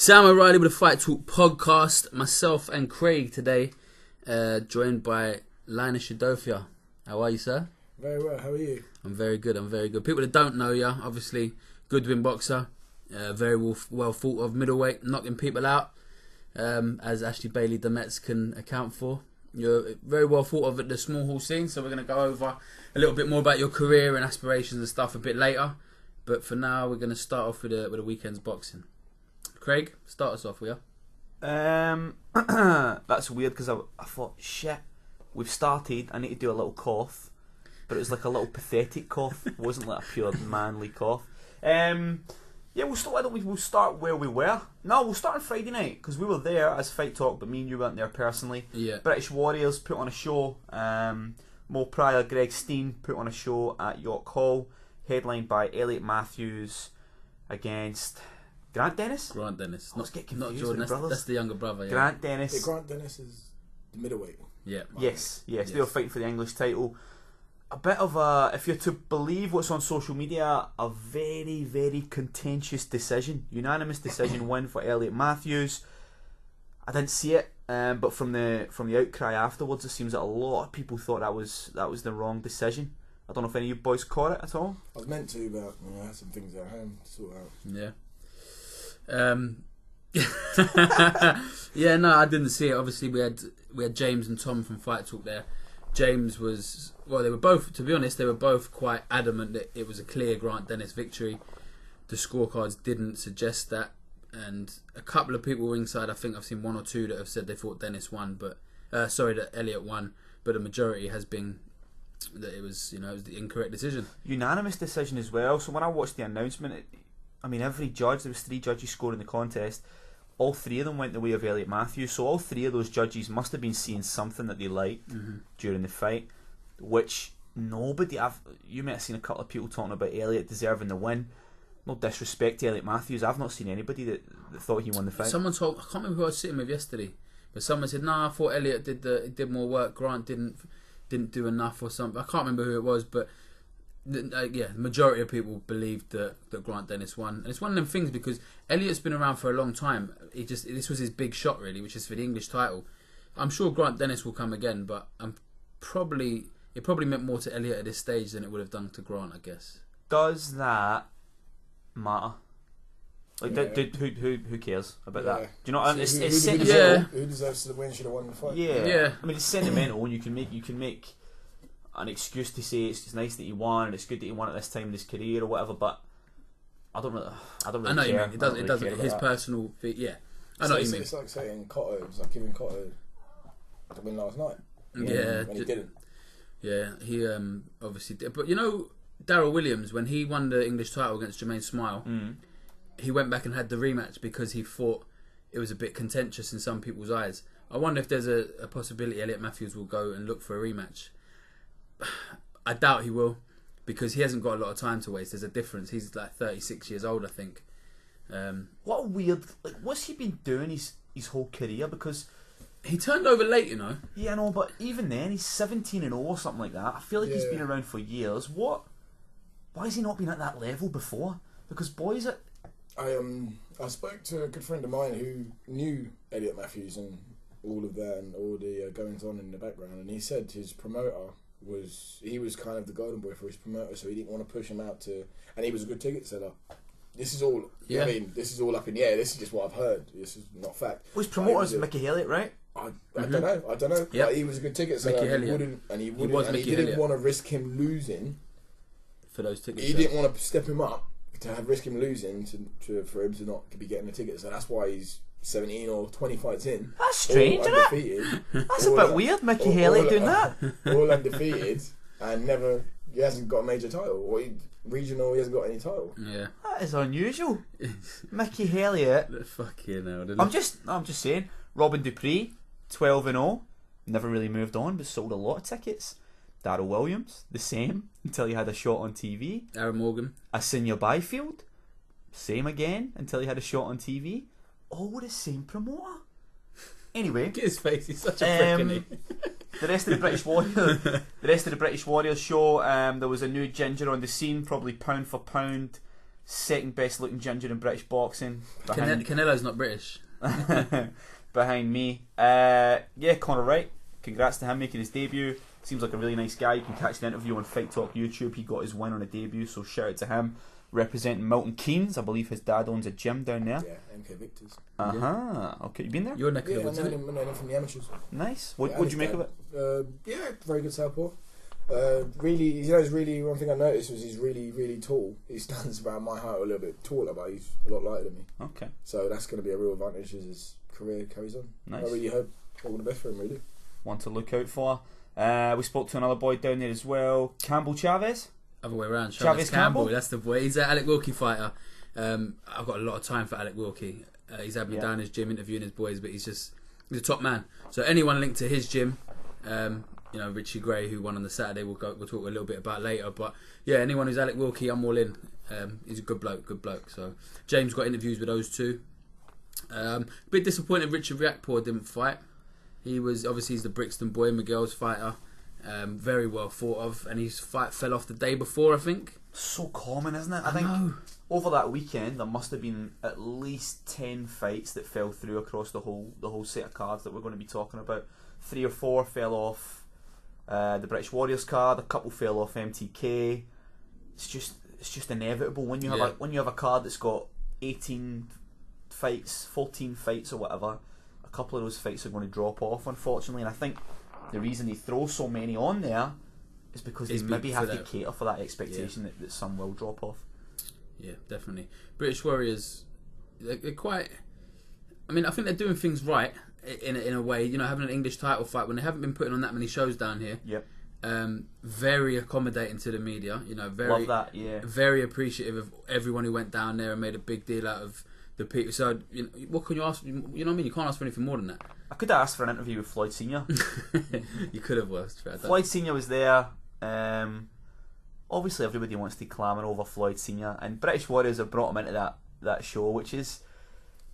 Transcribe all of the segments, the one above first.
Sam O'Reilly with the Fight Talk podcast. Myself and Craig today, joined by Linus Udofia. How are you, sir? Very well. How are you? I'm very good. People that don't know you, obviously, Goodwin boxer, very well thought of middleweight, knocking people out, as Ashley Bailey Demets can account for. You're very well thought of at the small hall scene, so we're going to go over a little bit more about your career and aspirations and stuff a bit later. But for now, we're going to start off with a weekend's boxing. Craig, start us off, will you? That's weird because I thought, shit, we've started, I need to do a little cough. But it was like a little pathetic cough. It wasn't like a pure manly cough. Yeah, we'll start where we were. No, we'll start on Friday night because we were there as Fight Talk, but me and you weren't there personally. Yeah. British Warriors put on a show. Mo Pryor, Greg Steen put on a show at York Hall, headlined by Elliot Matthews against Grant Dennis. Grant Dennis, Let's get confused not Jordan. with the brothers. That's the younger brother. Yeah. Grant Dennis. Yeah, Grant Dennis is the middleweight. Yeah. Yes. They were fighting for the English title. A bit of a, if you're to believe what's on social media, a very, very contentious decision. Unanimous decision win for Elliot Matthews. I didn't see it, but from the outcry afterwards, it seems that a lot of people thought that was the wrong decision. I don't know if any of you boys caught it at all. I was meant to, but I had some things at home to sort out. Yeah. Yeah, no, I didn't see it. Obviously, we had James and Tom from Fight Talk there. James was, well, they were both, to be honest, they were both quite adamant that it was a clear Grant Dennis victory. The scorecards didn't suggest that, and a couple of people ringside, I think I've seen one or two that have said they thought Dennis won, but that Elliot won, but the majority has been that it was, it was the incorrect decision. Unanimous decision as well. So when I watched the announcement, every judge, there was 3 judges scoring the contest. All 3 of them went the way of Elliot Matthews, so all 3 of those judges must have been seeing something that they liked during the fight, which nobody. You might have seen a couple of people talking about Elliot deserving the win. No disrespect to Elliot Matthews, I've not seen anybody that thought he won the fight. Someone told, I can't remember who I was sitting with yesterday, but someone said, "Nah, I thought Elliot did more work. Grant didn't do enough or something." I can't remember who it was, but. The majority of people believed that Grant Dennis won, and it's one of them things because Elliot's been around for a long time. This was his big shot really, which is for the English title. I'm sure Grant Dennis will come again, but it probably meant more to Elliot at this stage than it would have done to Grant, I guess. Does that matter? Like, Yeah. who cares about Yeah. that? Do you know what I mean? It's who sentimental. Who deserves to win should have won the fight. Yeah. It's sentimental, and you can make an excuse to say it's nice that he won and it's good that he won at this time in his career or whatever, but I don't really I know care. what you mean. It doesn't. care about His that. personal. Yeah, I know what you mean. It's like saying Cotto. It's like giving Cotto the win last night. Yeah, when he didn't. Yeah, he obviously did. But Darryl Williams, when he won the English title against Jermaine Smile, he went back and had the rematch because he thought it was a bit contentious in some people's eyes. I wonder if there's a possibility Elliot Matthews will go and look for a rematch. I doubt he will, because he hasn't got a lot of time to waste. There's a difference. He's like 36 years old, I think. What a weird... what's he been doing his whole career? Because... he turned over late, Yeah, I know, but even then, he's 17-0 or something like that. I feel like he's been around for years. Why has he not been at that level before? Because boys are... I spoke to a good friend of mine who knew Elliot Matthews and all of that and all the goings on in the background, and he said his promoter was kind of the golden boy for his promoter, so he didn't want to push him out to, and he was a good ticket seller. This is all. Yeah. This is all up in the air. This is just what I've heard. This is not fact. Well, his promoter's Mickey Elliott, right? I don't know. Yep. Like, he was a good ticket seller. He didn't want to risk him losing for those tickets. He didn't want to step him up to risk him losing for him to not be getting the tickets. So that's why he's 17 or 20 fights in. That's strange, isn't it? That's a bit weird, Mickey Elliott doing that. All undefeated and he hasn't got a major title. Or regional, he hasn't got any title. Yeah. That is unusual. Mickey Elliott. Fucking hell. I'm just saying, Robin Dupree, 12-0, never really moved on, but sold a lot of tickets. Darryl Williams, the same, until he had a shot on TV. Aaron Morgan. Asinia Byfield, same again, until he had a shot on TV. All with the same promoter. Anyway, look at his face. He's such a prick, isn't he? The rest of the British Warriors show. There was a new ginger on the scene, probably pound for pound second best looking ginger in British boxing. Canelo's not British. Behind me. Yeah, Conor Wright. Congrats to him making his debut. Seems like a really nice guy. You can catch the interview on Fight Talk YouTube. He got his win on a debut, so shout out to him. Representing Milton Keynes. I believe his dad owns a gym down there. Yeah, MK Victor's. Okay, you been there? You're neck of the Yeah, woods, I know isn't it? him from the amateurs. Nice. What'd you make of it? Yeah, very good southpaw. Really, he's really, one thing I noticed was he's really, really tall. He stands about my height, or a little bit taller, but he's a lot lighter than me. Okay. So that's going to be a real advantage as his career carries on. Nice. I really hope all the best for him, really. One to look out for. We spoke to another boy down there as well, Campbell Chavez. Other way around. Chavez Campbell. That's the boy. He's an Alec Wilkie fighter. I've got a lot of time for Alec Wilkie. He's had me down his gym interviewing his boys, but he's a top man. So anyone linked to his gym, Richie Gray, who won on the Saturday, we'll talk a little bit about later. But yeah, anyone who's Alec Wilkie, I'm all in. He's a good bloke. So James got interviews with those two. Bit disappointed Richard Riakporhe didn't fight. He's the Brixton boy, Miguel's fighter. Very well thought of, and his fight fell off the day before, I think. So common, isn't it? I think over that weekend there must have been at least 10 fights that fell through across the whole set of cards that we're going to be talking about. 3 or 4 fell off the British Warriors card. A couple fell off MTK. It's just inevitable when you have a card that's got 18 fights, 14 fights or whatever. A couple of those fights are going to drop off, unfortunately, and I think the reason they throw so many on there is because they maybe have to cater for that expectation that some will drop off. Yeah, definitely. British Warriors, they're quite... I mean, I think they're doing things right in a way. Having an English title fight when they haven't been putting on that many shows down here. Yep. Very accommodating to the media. Very, love that. Yeah. Very appreciative of everyone who went down there and made a big deal out of the people. So, what can you ask? You know what I mean? You can't ask for anything more than that. I could have asked for an interview with Floyd Senior. You could have. Floyd Senior was there. Obviously, everybody wants to clamour over Floyd Senior, and British Warriors have brought him into that show, which is,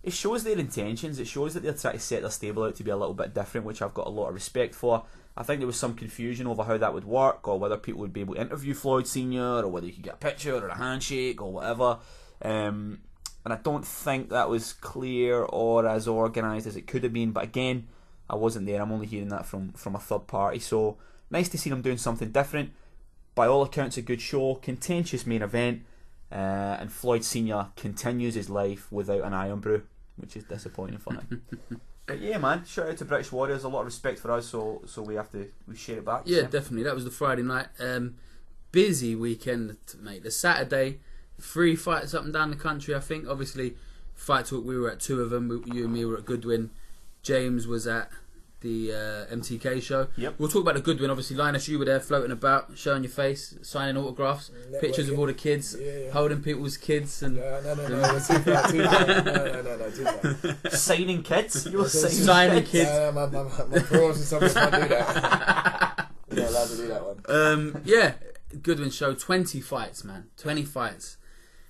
it shows their intentions. It shows that they're trying to set their stable out to be a little bit different, which I've got a lot of respect for. I think there was some confusion over how that would work, or whether people would be able to interview Floyd Senior, or whether you could get a picture or a handshake or whatever. And I don't think that was clear or as organised as it could have been. But again, I wasn't there. I'm only hearing that from a third party. So nice to see them doing something different. By all accounts, a good show, contentious main event, and Floyd Senior continues his life without an iron brew, which is disappointing for him. But yeah, man, shout out to British Warriors. A lot of respect for us, so we share it back. Yeah, definitely. That was the Friday night. Busy weekend, mate. The Saturday, 3 fights up and down the country, I think. Obviously, Fight Talk, we were at 2 of them. You and me were at Goodwin. James was at the MTK show. Yep. We'll talk about the Goodwin. Obviously, Linus, you were there floating about, showing your face, signing autographs, pictures of all the kids, holding people's kids. And No, too far. Signing kids? You're signing kids. My pros and something can't do that. You're not allowed to do that one. Yeah, Goodwin show, 20 fights, man. 20 fights.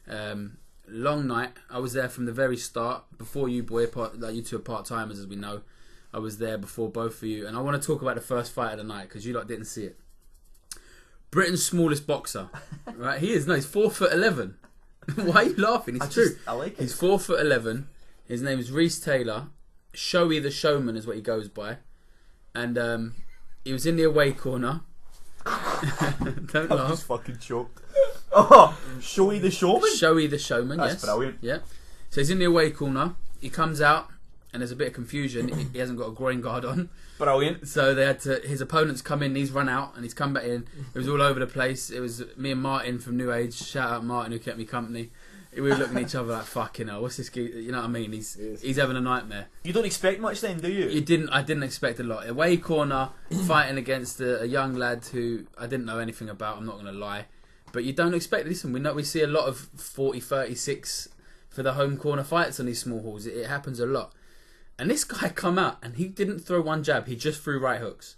Long night. I was there from the very start, before you, boy. You two are part-timers, as we know. I was there before both of you, and I want to talk about the first fight of the night because you lot didn't see it. Britain's smallest boxer, right? He's 4'11". Why are you laughing? It's true. I like it. He's 4'11". His name is Reece Taylor. Showy the Showman is what he goes by, and he was in the away corner. Don't laugh. I'm just fucking choked. Oh, Showy the Showman. Showy the Showman. That's yes, brilliant. Yeah. So he's in the away corner. He comes out. And there's a bit of confusion. He hasn't got a groin guard on. Brilliant. So they had to. His opponents come in. He's run out, and he's come back in. It was all over the place. It was me and Martin from New Age. Shout out Martin, who kept me company. We were looking at each other like, fucking hell, what's this? You know what I mean? He's having a nightmare. You don't expect much then, do you? I didn't expect a lot. Away corner, fighting against a young lad who I didn't know anything about. I'm not going to lie, but you don't expect. Listen, we see a lot of 40, 36 for the home corner fights on these small halls. It happens a lot. And this guy come out and he didn't throw one jab, he just threw right hooks.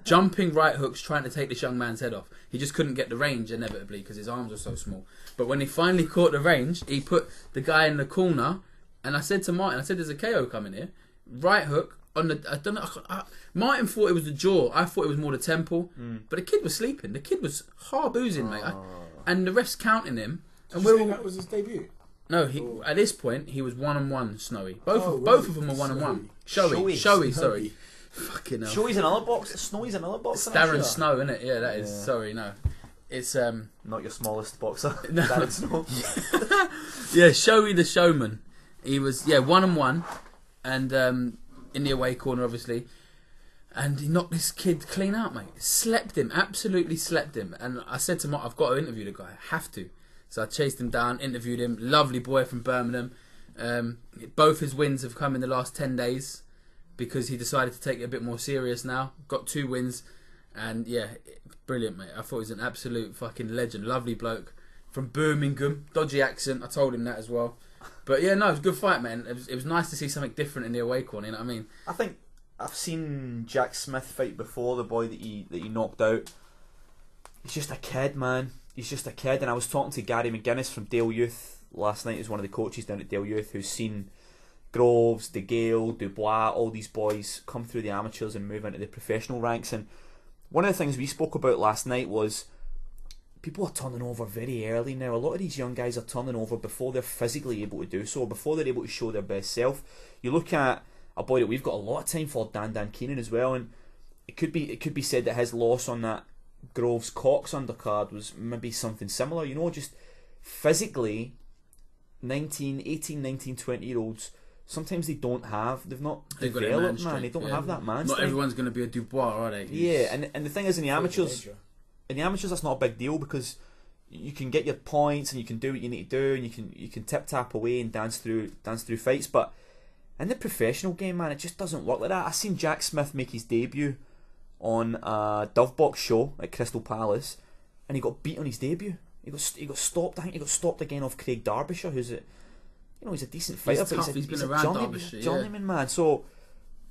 Jumping right hooks, trying to take this young man's head off. He just couldn't get the range, inevitably, because his arms were so small. But when he finally caught the range, he put the guy in the corner, and I said to Martin, there's a KO coming here. Right hook, on the... I don't know... Martin thought it was the jaw, I thought it was more the temple. But the kid was sleeping. The kid was hard boozing, mate. And the ref's counting him. And that was his debut. No, at this point he was 1-on-1 Snowy. Both of them are 1-on-1. Showy. Sorry. Fucking hell. Showy's another box. Snowy's another box. It's Darren Snow, isn't it? Yeah, that is. Sorry, no. It's not your smallest boxer. No. Darren Snow. Yeah, Showy the Showman. He was 1-on-1, and in the away corner, obviously. And he knocked this kid clean out, mate. Slept him, absolutely slept him. And I said to Mark, I've got to interview the guy. I have to. So I chased him down, interviewed him. Lovely boy from Birmingham. Both his wins have come in the last 10 days because he decided to take it a bit more serious now. Got 2 wins. And yeah, brilliant, mate. I thought he was an absolute fucking legend. Lovely bloke from Birmingham. Dodgy accent. I told him that as well. But yeah, no, it was a good fight, man. It was nice to see something different in the away corner, you know what I mean? I think I've seen Jack Smith fight before, the boy that he knocked out. He's just a kid, man. He's just a kid. And I was talking to Gary McGuinness from Dale Youth last night. He's one of the coaches down at Dale Youth who's seen Groves, De Gale, Dubois, all these boys come through the amateurs and move into the professional ranks. And one of the things we spoke about last night was people are turning over very early now. A lot of these young guys are turning over before they're physically able to do so, before they're able to show their best self. You look at a boy that we've got a lot of time for, Dan Keenan as well, and it could be said that his loss on that Groves Cox undercard was maybe something similar. You know, just physically, 18, 19, 20 year olds, sometimes they've not developed, man. They don't have that man. Not everyone's going to be a Dubois, are they? Yeah, and the thing is, in the amateurs that's not a big deal because you can get your points and you can do what you need to do and you can tip tap away and dance through fights. But in the professional game, man, it just doesn't work like that. I seen Jack Smith make his debut on a Dovebox show at Crystal Palace, and he got beat on his debut. He got stopped. I think he got stopped again off Craig Derbyshire, who's he's a decent fighter, but he's been around Derbyshire, journeyman, man. So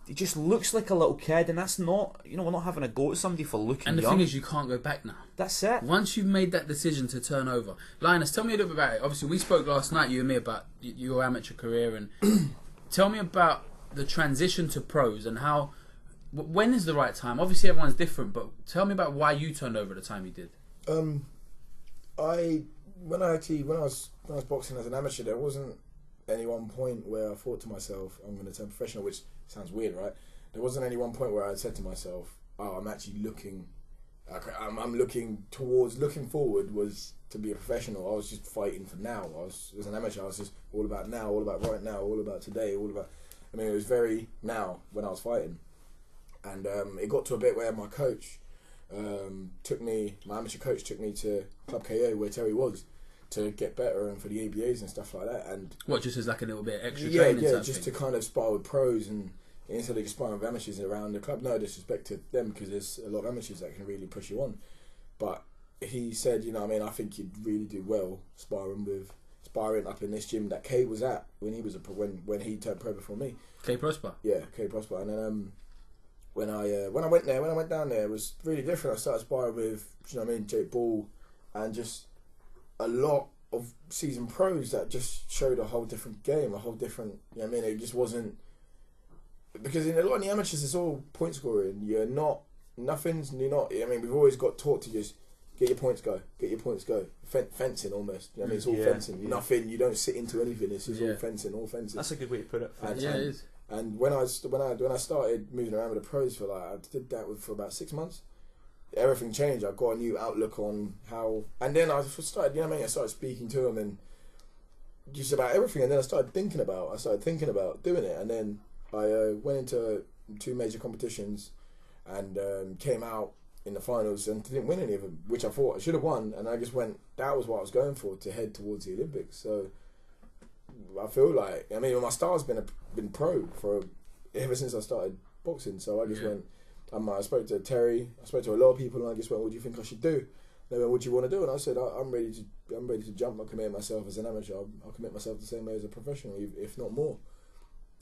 he just looks like a little kid, and that's not, we're not having a go at somebody for looking young. And the thing is, you can't go back now. That's it. Once you've made that decision to turn over. Linus, tell me a little bit about it. Obviously, we spoke last night, you and me, about your amateur career, and tell me about the transition to pros and how, when is the right time? Obviously, everyone's different, but tell me about why you turned over at the time you did. When I was boxing as an amateur, there wasn't any one point where I thought to myself, I'm going to turn professional, which sounds weird, right? There wasn't any one point where I said to myself, oh, I'm actually looking forward was to be a professional. I was just fighting for now. As an amateur, I was just all about now, all about right now, all about today, it was very now when I was fighting. And it got to a bit where my amateur coach took me to Club KO where Terry was, to get better and for the ABAs and stuff like that. And what, just as like a little bit of extra training? Yeah, just to kind of spar with pros and instead of just sparring with amateurs around the club. No disrespect to them, because there's a lot of amateurs that can really push you on. But he said, I think you'd really do well sparring up in this gym that Kay was at when he was when he turned pro before me. Kay Prosper. Yeah, Kay Prosper. And then when I went down there, it was really different. I started sparring with Jake Ball and just a lot of seasoned pros that just showed a whole different game, a whole different. It just wasn't, because in a lot of the amateurs it's all point scoring. You're not. We've always got taught to just get your points go. Fencing almost. It's all fencing. Yeah. Nothing. You don't sit into anything. It's just all fencing. That's a good way to put it. It is. And when I started moving around with the pros I did that for about 6 months. Everything changed. I got a new outlook on how, and then I started. I started speaking to them and just about everything. And then I started thinking about doing it. And then I went into 2 major competitions and came out in the finals and didn't win any of them, which I thought I should have won. And I just went. That was what I was going for, to head towards the Olympics. So I feel like my star's been pro for ever since I started boxing. So I just went. I spoke to Terry. I spoke to a lot of people, and I just went, "What do you think I should do?" They went, "What do you want to do?" And I said, "I'm ready to jump. I commit myself as an amateur. I'll commit myself the same way as a professional, if not more."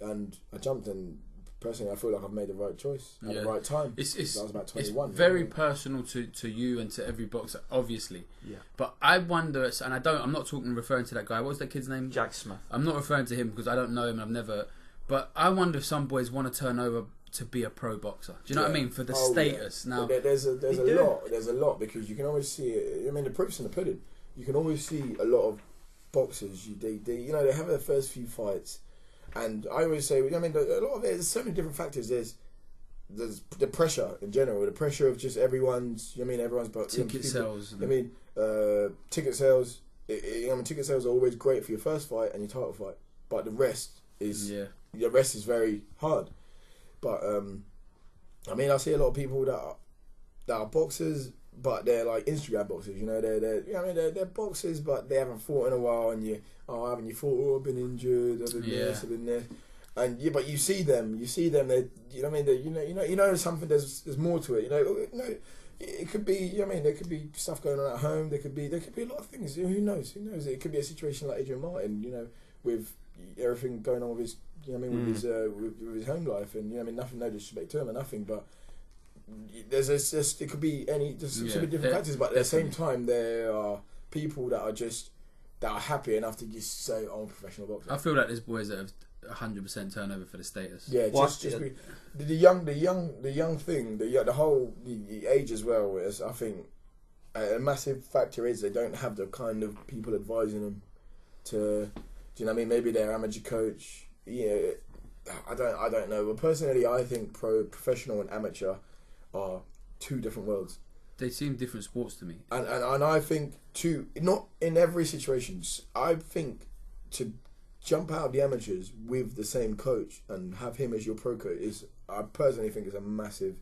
And I jumped, and personally, I feel like I've made the right choice at the right time. I was about 21. It's very personal to you and to every boxer, obviously. Yeah. But I wonder, and I'm not referring to that guy. What was that kid's name? Jack Smith. I'm not referring to him because I don't know him. I've never. But I wonder if some boys want to turn over to be a pro boxer. Do you know what I mean? For the status. Yeah. Now there's a lot because you can always see it. The proof's in the pudding. You can always see a lot of boxers, they have their first few fights, and I always say, I mean, a lot of it. There's so many different factors. There's the pressure in general, the pressure of just everyone's. But ticket sales. Ticket sales. Ticket sales are always great for your first fight and your title fight, but the rest is the rest is very hard. But I see a lot of people that are boxers, but they're like Instagram boxers. They're boxers, but they haven't fought in a while, and haven't you fought? Oh, I've been injured. I've been this. I've been this. And but you see them. They something. There's more to it. It could be. There could be stuff going on at home. There could be a lot of things. Who knows? It could be a situation like Adrian Martin. With everything going on with his. With his home life, and nothing. No disrespect to him or nothing, but it could be different factors. But at the same time, there are people that are happy enough to just say, "I'm a professional boxer." I feel like there's boys that have 100% turnover for the status. Yeah, the young thing, the age as well. Is I think a massive factor is they don't have the kind of people advising them to. Do you know what I mean? Maybe their amateur coach. Yeah, I don't know. But personally, I think professional and amateur are two different worlds. They seem different sports to me. And I think not in every situation. I think to jump out of the amateurs with the same coach and have him as your pro coach I personally think is a massive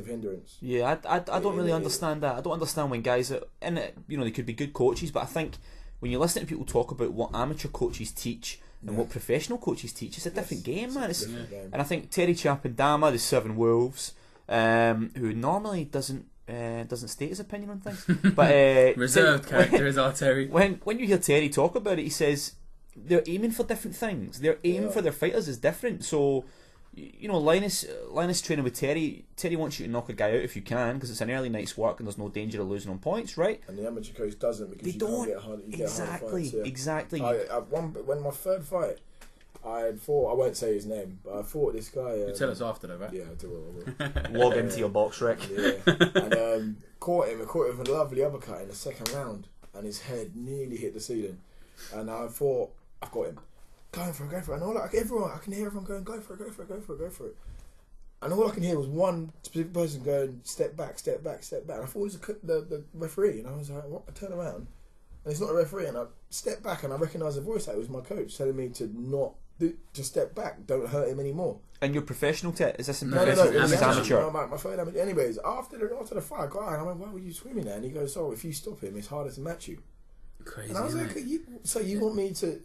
hindrance. Yeah, I don't really understand that. I don't understand when guys are in it. They could be good coaches, but I think when you listen to people talk about what amateur coaches teach and what professional coaches teach, it's a different game, man. And I think Terry Chappendama, the Seven Wolves, who normally doesn't state his opinion on things, but reserved character is our Terry. When you hear Terry talk about it, he says they're aiming for different things. Their aim for their fighters is different. So, Linus training with Terry. Terry wants you to knock a guy out if you can, because it's an early night's work and there's no danger of losing on points, right? And the amateur coach doesn't, because can't get hard. Exactly. When my third fight, I won't say his name, but I fought this guy. You tell us after though, right? Yeah, I will. Log into your box rec. Yeah, and caught him with a lovely uppercut in the second round, and his head nearly hit the ceiling. And I thought, I've got him. Going for it. And I can hear everyone going, go for it. And all I can hear was one specific person going, step back. And I thought it was the referee, and I was like, what? I turn around, and it's not a referee, and I step back, and I recognise the voice. That was my coach telling me to step back, don't hurt him anymore. And your professional is this in professional? No, it's amateur. No, my third amateur. Anyways, after the fight, I got out, and I went, why were you screaming there? And he goes, if you stop him, it's harder to match you. Crazy. And I was like, you want me to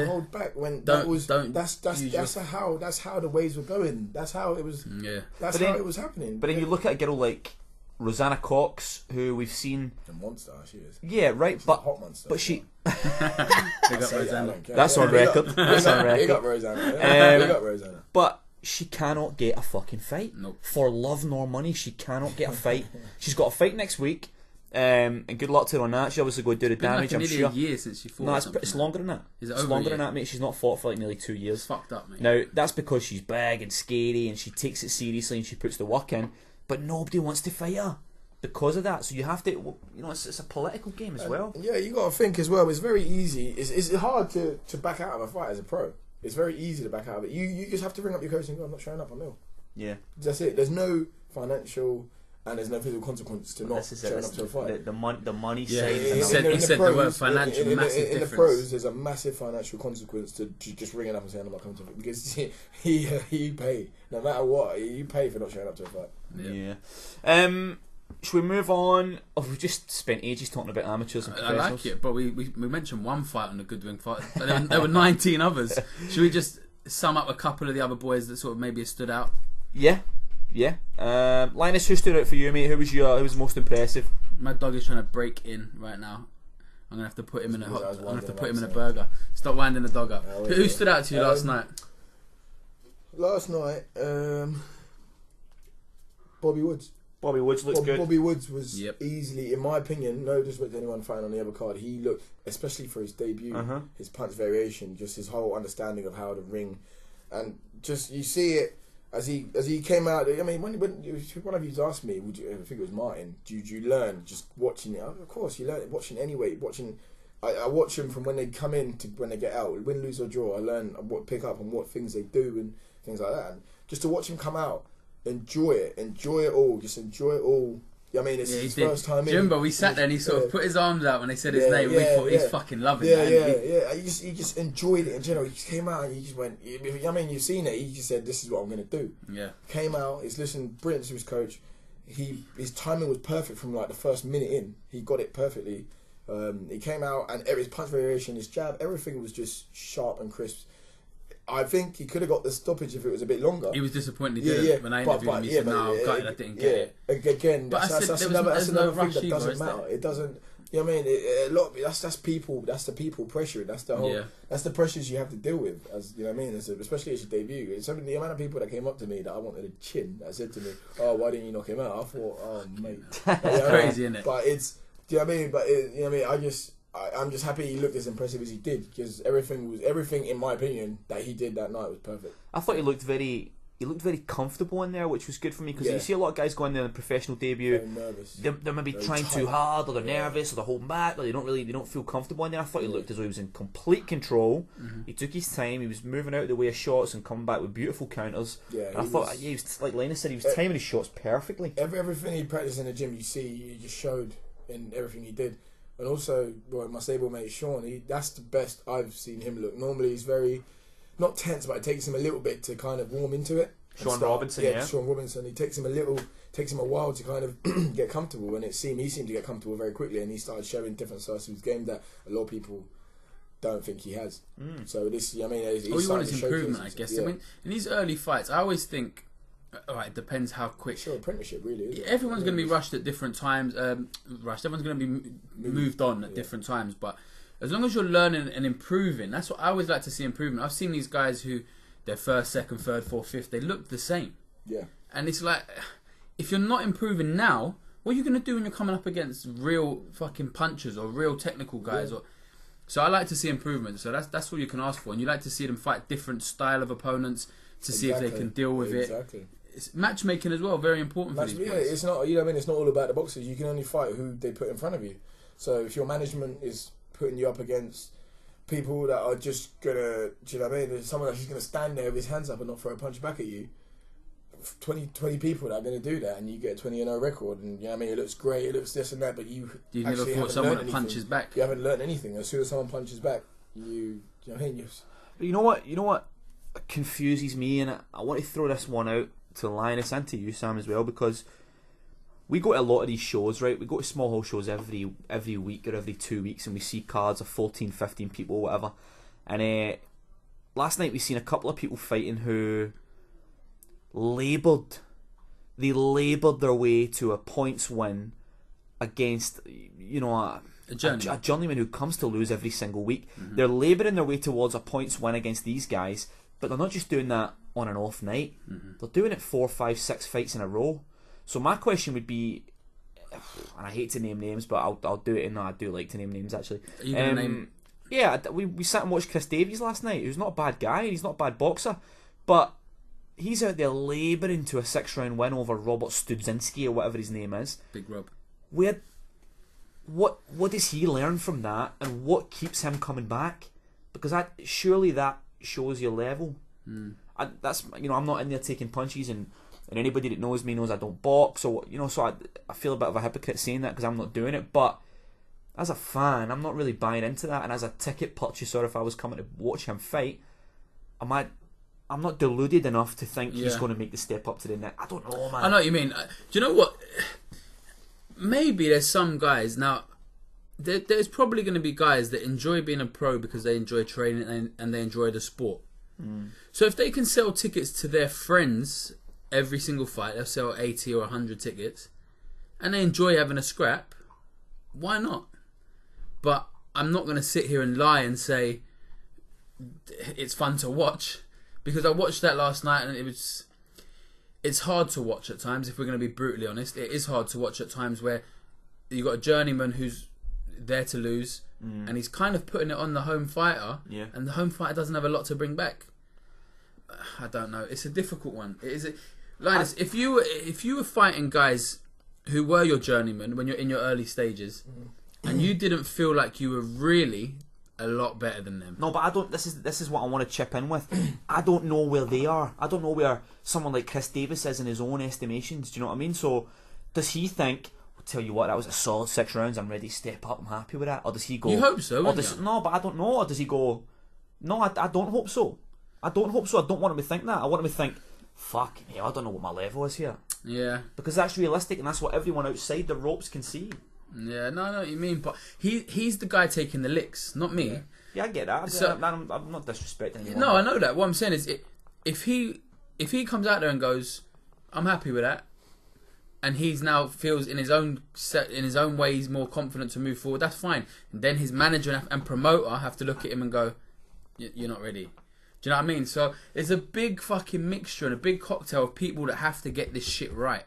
hold back when that's how the waves were going. That's how it was. Yeah. That's how it was happening. But then you look at a girl like Rosanna Cox, who we've seen. A monster, she is. Yeah, right. She's a hot monster. But she. Big up Rosanna. That's on record. Big up Rosanna. But she cannot get a fucking fight. Nope. For love nor money, she cannot get a fight. She's got a fight next week. And good luck to her on that. She obviously going to do the damage. I'm sure. A year since she fought. No, it's longer than that. It's longer than that, mate. She's not fought for like nearly 2 years. It's fucked up, mate. Now that's because she's big and scary, and she takes it seriously, and she puts the work in. But nobody wants to fight her because of that. So you have to, it's a political game as well. Yeah, you got to think as well. It's very easy. It's hard to back out of a fight as a pro. It's very easy to back out of it. You just have to ring up your coach and go, I'm not showing up. I'm ill. Yeah, that's it. There's no financial. And there's no physical consequence to not showing up to a fight. The money side. He said the word financial, massive difference. In the pros, there's a massive financial consequence to just ringing up and saying I'm not coming to a fight, because he pay. No matter what, you pay for not showing up to a fight. Yeah. Should we move on? Oh, we've just spent ages talking about amateurs and professionals. I like it, but we mentioned one fight on the Goodwin fight. There were 19 others. Should we just sum up a couple of the other boys that sort of maybe stood out? Yeah. Linus, who stood out for you, mate? Who was most impressive? My dog is trying to break in right now. I'm gonna have to put him in a burger. Stop winding the dog up. Who stood out to you last night? Last night, Bobby Woods. Bobby Woods looked good. Bobby Woods was easily, in my opinion, no disrespect to anyone fighting on the other card, he looked, especially for his debut, his punch variation, just his whole understanding of how to ring, and just you see it. As he came out, I mean, when one of you asked me, I think it was Martin, did you learn just watching it? Of course, you learn it watching anyway, watching I watch them from when they come in to when they get out, win, lose or draw. I learn what pick up and what things they do and things like that. And just to watch him come out, enjoy it all, just enjoy it all. I mean, it's his first time in. Do you remember we sat there and he sort of put his arms out when they said his name? We thought he's fucking loving it. He just enjoyed it in general. He just came out and he just went. I mean, you've seen it. He just said, "This is what I'm going to do." Yeah. Came out. He's listened brilliant to his coach. His timing was perfect from like the first minute in. He got it perfectly. He came out and his punch variation, his jab, everything was just sharp and crisp. I think he could have got the stoppage if it was a bit longer. He was disappointed he didn't. When I interviewed him, he said, "No, I got it. I didn't get it." Again, but that's another thing that doesn't matter. It doesn't. You know what I mean? A lot. That's people. That's the people pressure. That's the whole. That's the pressures you have to deal with. As you know what I mean? Especially as your debut. It's the amount of people that came up to me that I wanted a chin. That said to me, "Oh, why didn't you knock him out?" I thought, "Oh, mate, it's crazy, isn't it?" But it's. Do you know what I mean? But you know what I mean? I'm just happy he looked as impressive as he did because everything in my opinion that he did that night was perfect. I thought he looked very comfortable in there, which was good for me because you see a lot of guys going there in a professional debut. Very nervous. They're maybe trying too hard, or they're nervous, or they're holding back, or they don't feel comfortable in there. I thought he looked as though he was in complete control. He took his time. He was moving out of the way of shots and coming back with beautiful counters. Yeah, and I thought he was, like Linus said, he was timing his shots perfectly. Everything he practiced in the gym, he just showed in everything he did. And also, my stablemate Sean, that's the best I've seen him look. Normally he's very, not tense, but it takes him a little bit to kind of warm into it. Sean Robinson. It takes him a while to kind of get comfortable. And he seemed to get comfortable very quickly, and he started showing different sides of his game that a lot of people don't think he has. So this, I mean, he's all you want is improvement, I guess. I mean, in these early fights, I always think. Alright, it depends how quick. Sure, apprenticeship really. Isn't it? Everyone's going to be rushed at different times. Everyone's going to be moved on at different times. But as long as you're learning and improving, that's what I always like to see improvement. I've seen these guys who their first, second, third, fourth, fifth, they look the same. Yeah. And it's like, if you're not improving now, what are you going to do when you're coming up against real fucking punchers or real technical guys? Yeah. So I like to see improvement. So that's all you can ask for. And you like to see them fight different style of opponents to see if they can deal with it. It's matchmaking as well, very important for these players. It's not, you know what I mean, it's not all about the boxers. You can only fight who they put in front of you. So if your management is putting you up against people that are just gonna, do you know what I mean, someone that's just gonna stand there with his hands up and not throw a punch back at you, 20 people that are gonna do that, and you get a 20-0 record, and you know what I mean, it looks great, it looks this and that, but you never fought someone that punches back. You haven't learned anything. As soon as someone punches back, you know what I mean. But you know what confuses me, and I want to throw this one out to Linus and to you, Sam, as well, because we go to a lot of these shows, right? We go to small hall shows every week or every 2 weeks, and we see cards of 14, 15 people, whatever. And last night we seen a couple of people fighting who laboured their way to a points win against, you know, a journeyman who comes to lose every single week. They're labouring their way towards a points win against these guys, but they're not just doing that on an off night. They're doing it 4, 5, 6 fights in a row. So my question would be, and I hate to name names, but I'll do it. And I do like to name names actually. Are you gonna name? Yeah, we sat and watched Chris Davies last night. Who's not a bad guy. He's not a bad boxer, but he's out there labouring to a 6-round win over Robert Studzinski or whatever his name is. Big Rob. What does he learn from that, and what keeps him coming back? Because surely that shows your level. That's, you know, I'm not in there taking punches, and anybody that knows me knows I don't box, or you know, so I feel a bit of a hypocrite saying that because I'm not doing it. But as a fan, I'm not really buying into that, and as a ticket purchaser, if I was coming to watch him fight, I'm not deluded enough to think he's going to make the step up to the net. I don't know, man. I know what you mean. Do you know what? Maybe there's some guys now. There's probably going to be guys that enjoy being a pro because they enjoy training and they enjoy the sport. So if they can sell tickets to their friends every single fight, they'll sell 80 or 100 tickets, and they enjoy having a scrap, why not? But I'm not going to sit here and lie and say it's fun to watch, because I watched that last night and it's hard to watch at times. If we're going to be brutally honest, it is hard to watch at times where you've got a journeyman who's there to lose, and he's kind of putting it on the home fighter, and the home fighter doesn't have a lot to bring back. I don't know. It's a difficult one. It is. Linus, if you were fighting guys who were your journeyman when you're in your early stages, and you didn't feel like you were really a lot better than them. No, but I don't. This is what I want to chip in with. I don't know where they are. I don't know where someone like Chris Davis is in his own estimations. Do you know what I mean? So, does he think? I'll tell you what, that was a solid 6 rounds. I'm ready to step up. I'm happy with that. Or does he go? You hope so, wouldn't you? No, but I don't know. Or does he go? No, I don't hope so. I don't hope so. I don't want him to think that. I want him to think, fuck me, I don't know what my level is here. Yeah. Because that's realistic, and that's what everyone outside the ropes can see. Yeah, no, I know what you mean, but he's the guy taking the licks, not me. Yeah, I get that. So, I'm not disrespecting anyone. No, I know that. What I'm saying is, if he comes out there and goes, I'm happy with that, and he's now feels in his own way he's more confident to move forward, that's fine. And then his manager and promoter have to look at him and go, you're not ready. Do you know what I mean? So there's a big fucking mixture and a big cocktail of people that have to get this shit right.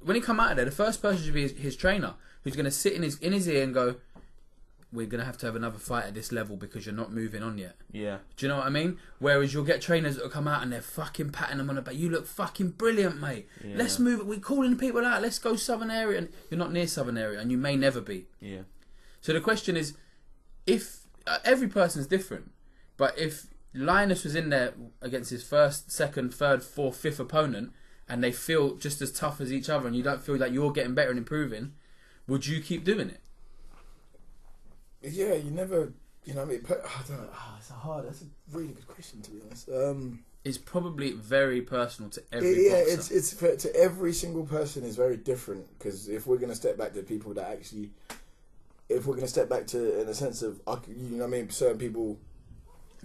When he come out of there, the first person should be his trainer, who's going to sit in his ear and go, we're going to have another fight at this level because you're not moving on yet. Yeah. Do you know what I mean? Whereas you'll get trainers that will come out and they're fucking patting them on the back. You look fucking brilliant, mate. Yeah. Let's move it. We're calling people out. Let's go Southern area. And you're not near Southern area and you may never be. Yeah. So the question is, if every person's different, but if Linus was in there against his first, second, third, fourth, fifth opponent and they feel just as tough as each other and you don't feel like you're getting better and improving, would you keep doing it? Yeah, you never, you know what I mean? I don't know. That's a really good question, to be honest. It's probably very personal to every boxer. It's to every single person is very different, because if we're going to step back to people that actually, if we're going to step back to, in a sense of, you know what I mean, certain people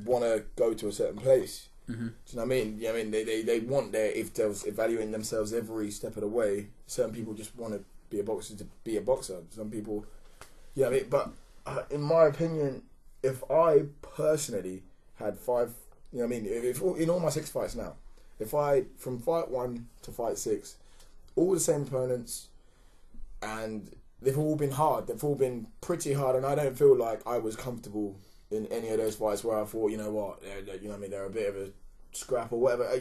want to go to a certain place. Mm-hmm. Do you know what I mean? Yeah, I mean, they want their, if they're evaluating themselves every step of the way, certain people just want to be a boxer to be a boxer. Some people, you know what I mean? But in my opinion, if I personally had 5, you know what I mean, if in all my 6 fights now, if I, from fight 1 to fight 6, all the same opponents, and they've all been hard, they've all been pretty hard, and I don't feel like I was comfortable in any of those fights where I thought, you know what, you know what I mean, they're a bit of a scrap or whatever. I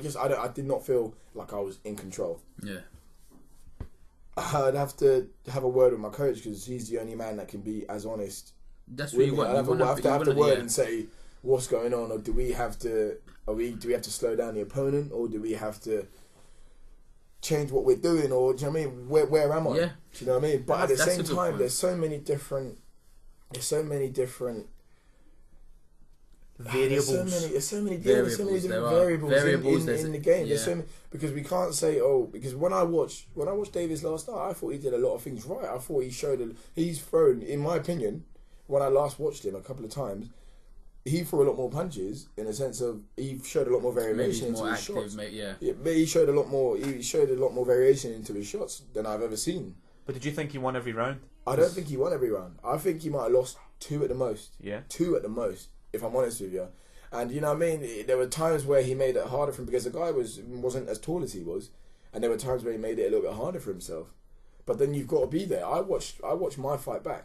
did not feel like I was in control. Yeah. I'd have to have a word with my coach, because he's the only man that can be as honest. That's what you want. I have to have the word and say what's going on, or do we have to slow down the opponent, or do we have to change what we're doing, or do you know what I mean? Where am I? Yeah. Do you know what I mean? But at the same time, point. there's so many different variables. There's so many different variables in the game. Yeah. There's so many, because we can't say, because when I watched Davis last night, I thought he did a lot of things right. I thought he's thrown, in my opinion, when I last watched him a couple of times, he threw a lot more punches, in a sense of he showed a lot more variation into his shots. Yeah, but he showed a lot more variation into his shots than I've ever seen. But did you think he won every round? I don't think he won every round. I think he might have lost 2 at the most. Yeah. 2 at the most, if I'm honest with you. And you know what I mean? There were times where he made it harder for him, because the guy wasn't as tall as he was, and there were times where he made it a little bit harder for himself. But then you've got to be there. I watched my fight back,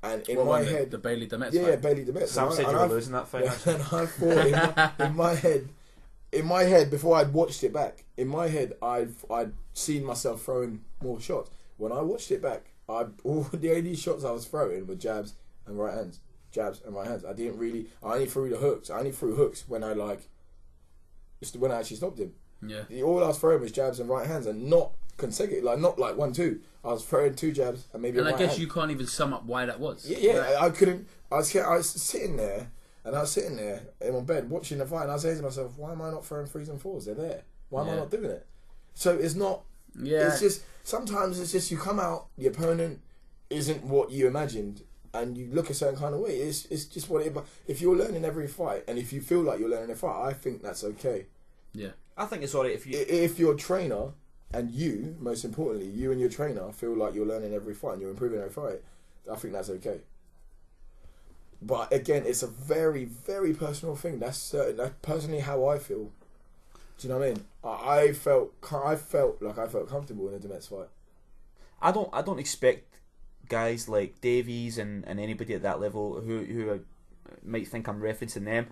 and in my head, the Bailey Demetz fight. Yeah, Bailey Demetz. Sam said you were losing that fight. Yeah, and I thought in my head, before I'd watched it back, in my head I'd seen myself throwing more shots. When I watched it back, all the only shots I was throwing were jabs and right hands. Jabs and right hands. I only threw the hooks. I only threw hooks when I actually stopped him. Yeah. All I was throwing was jabs and right hands, and not consecutive, not 1-2. I was throwing 2 jabs and maybe. And I guess you can't even sum up why that was. Yeah, I couldn't. I was sitting there, and I was sitting there in my bed watching the fight, and I was saying to myself, "Why am I not throwing 3s and 4s? They're there. Why am I not doing it?" So it's not. Yeah. It's just sometimes it's just you come out, the opponent isn't what you imagined, and you look a certain kind of way. It's just what it. But if you're learning every fight, and if you feel like you're learning a fight, I think that's okay. Yeah, I think it's alright if your trainer and you, most importantly, you and your trainer feel like you're learning every fight and you're improving every fight. I think that's okay. But again, it's a very, very personal thing. That's personally how I feel. Do you know what I mean? I felt like I felt comfortable in a Demetz fight. I don't expect guys like Davies and anybody at that level who might think I'm referencing them.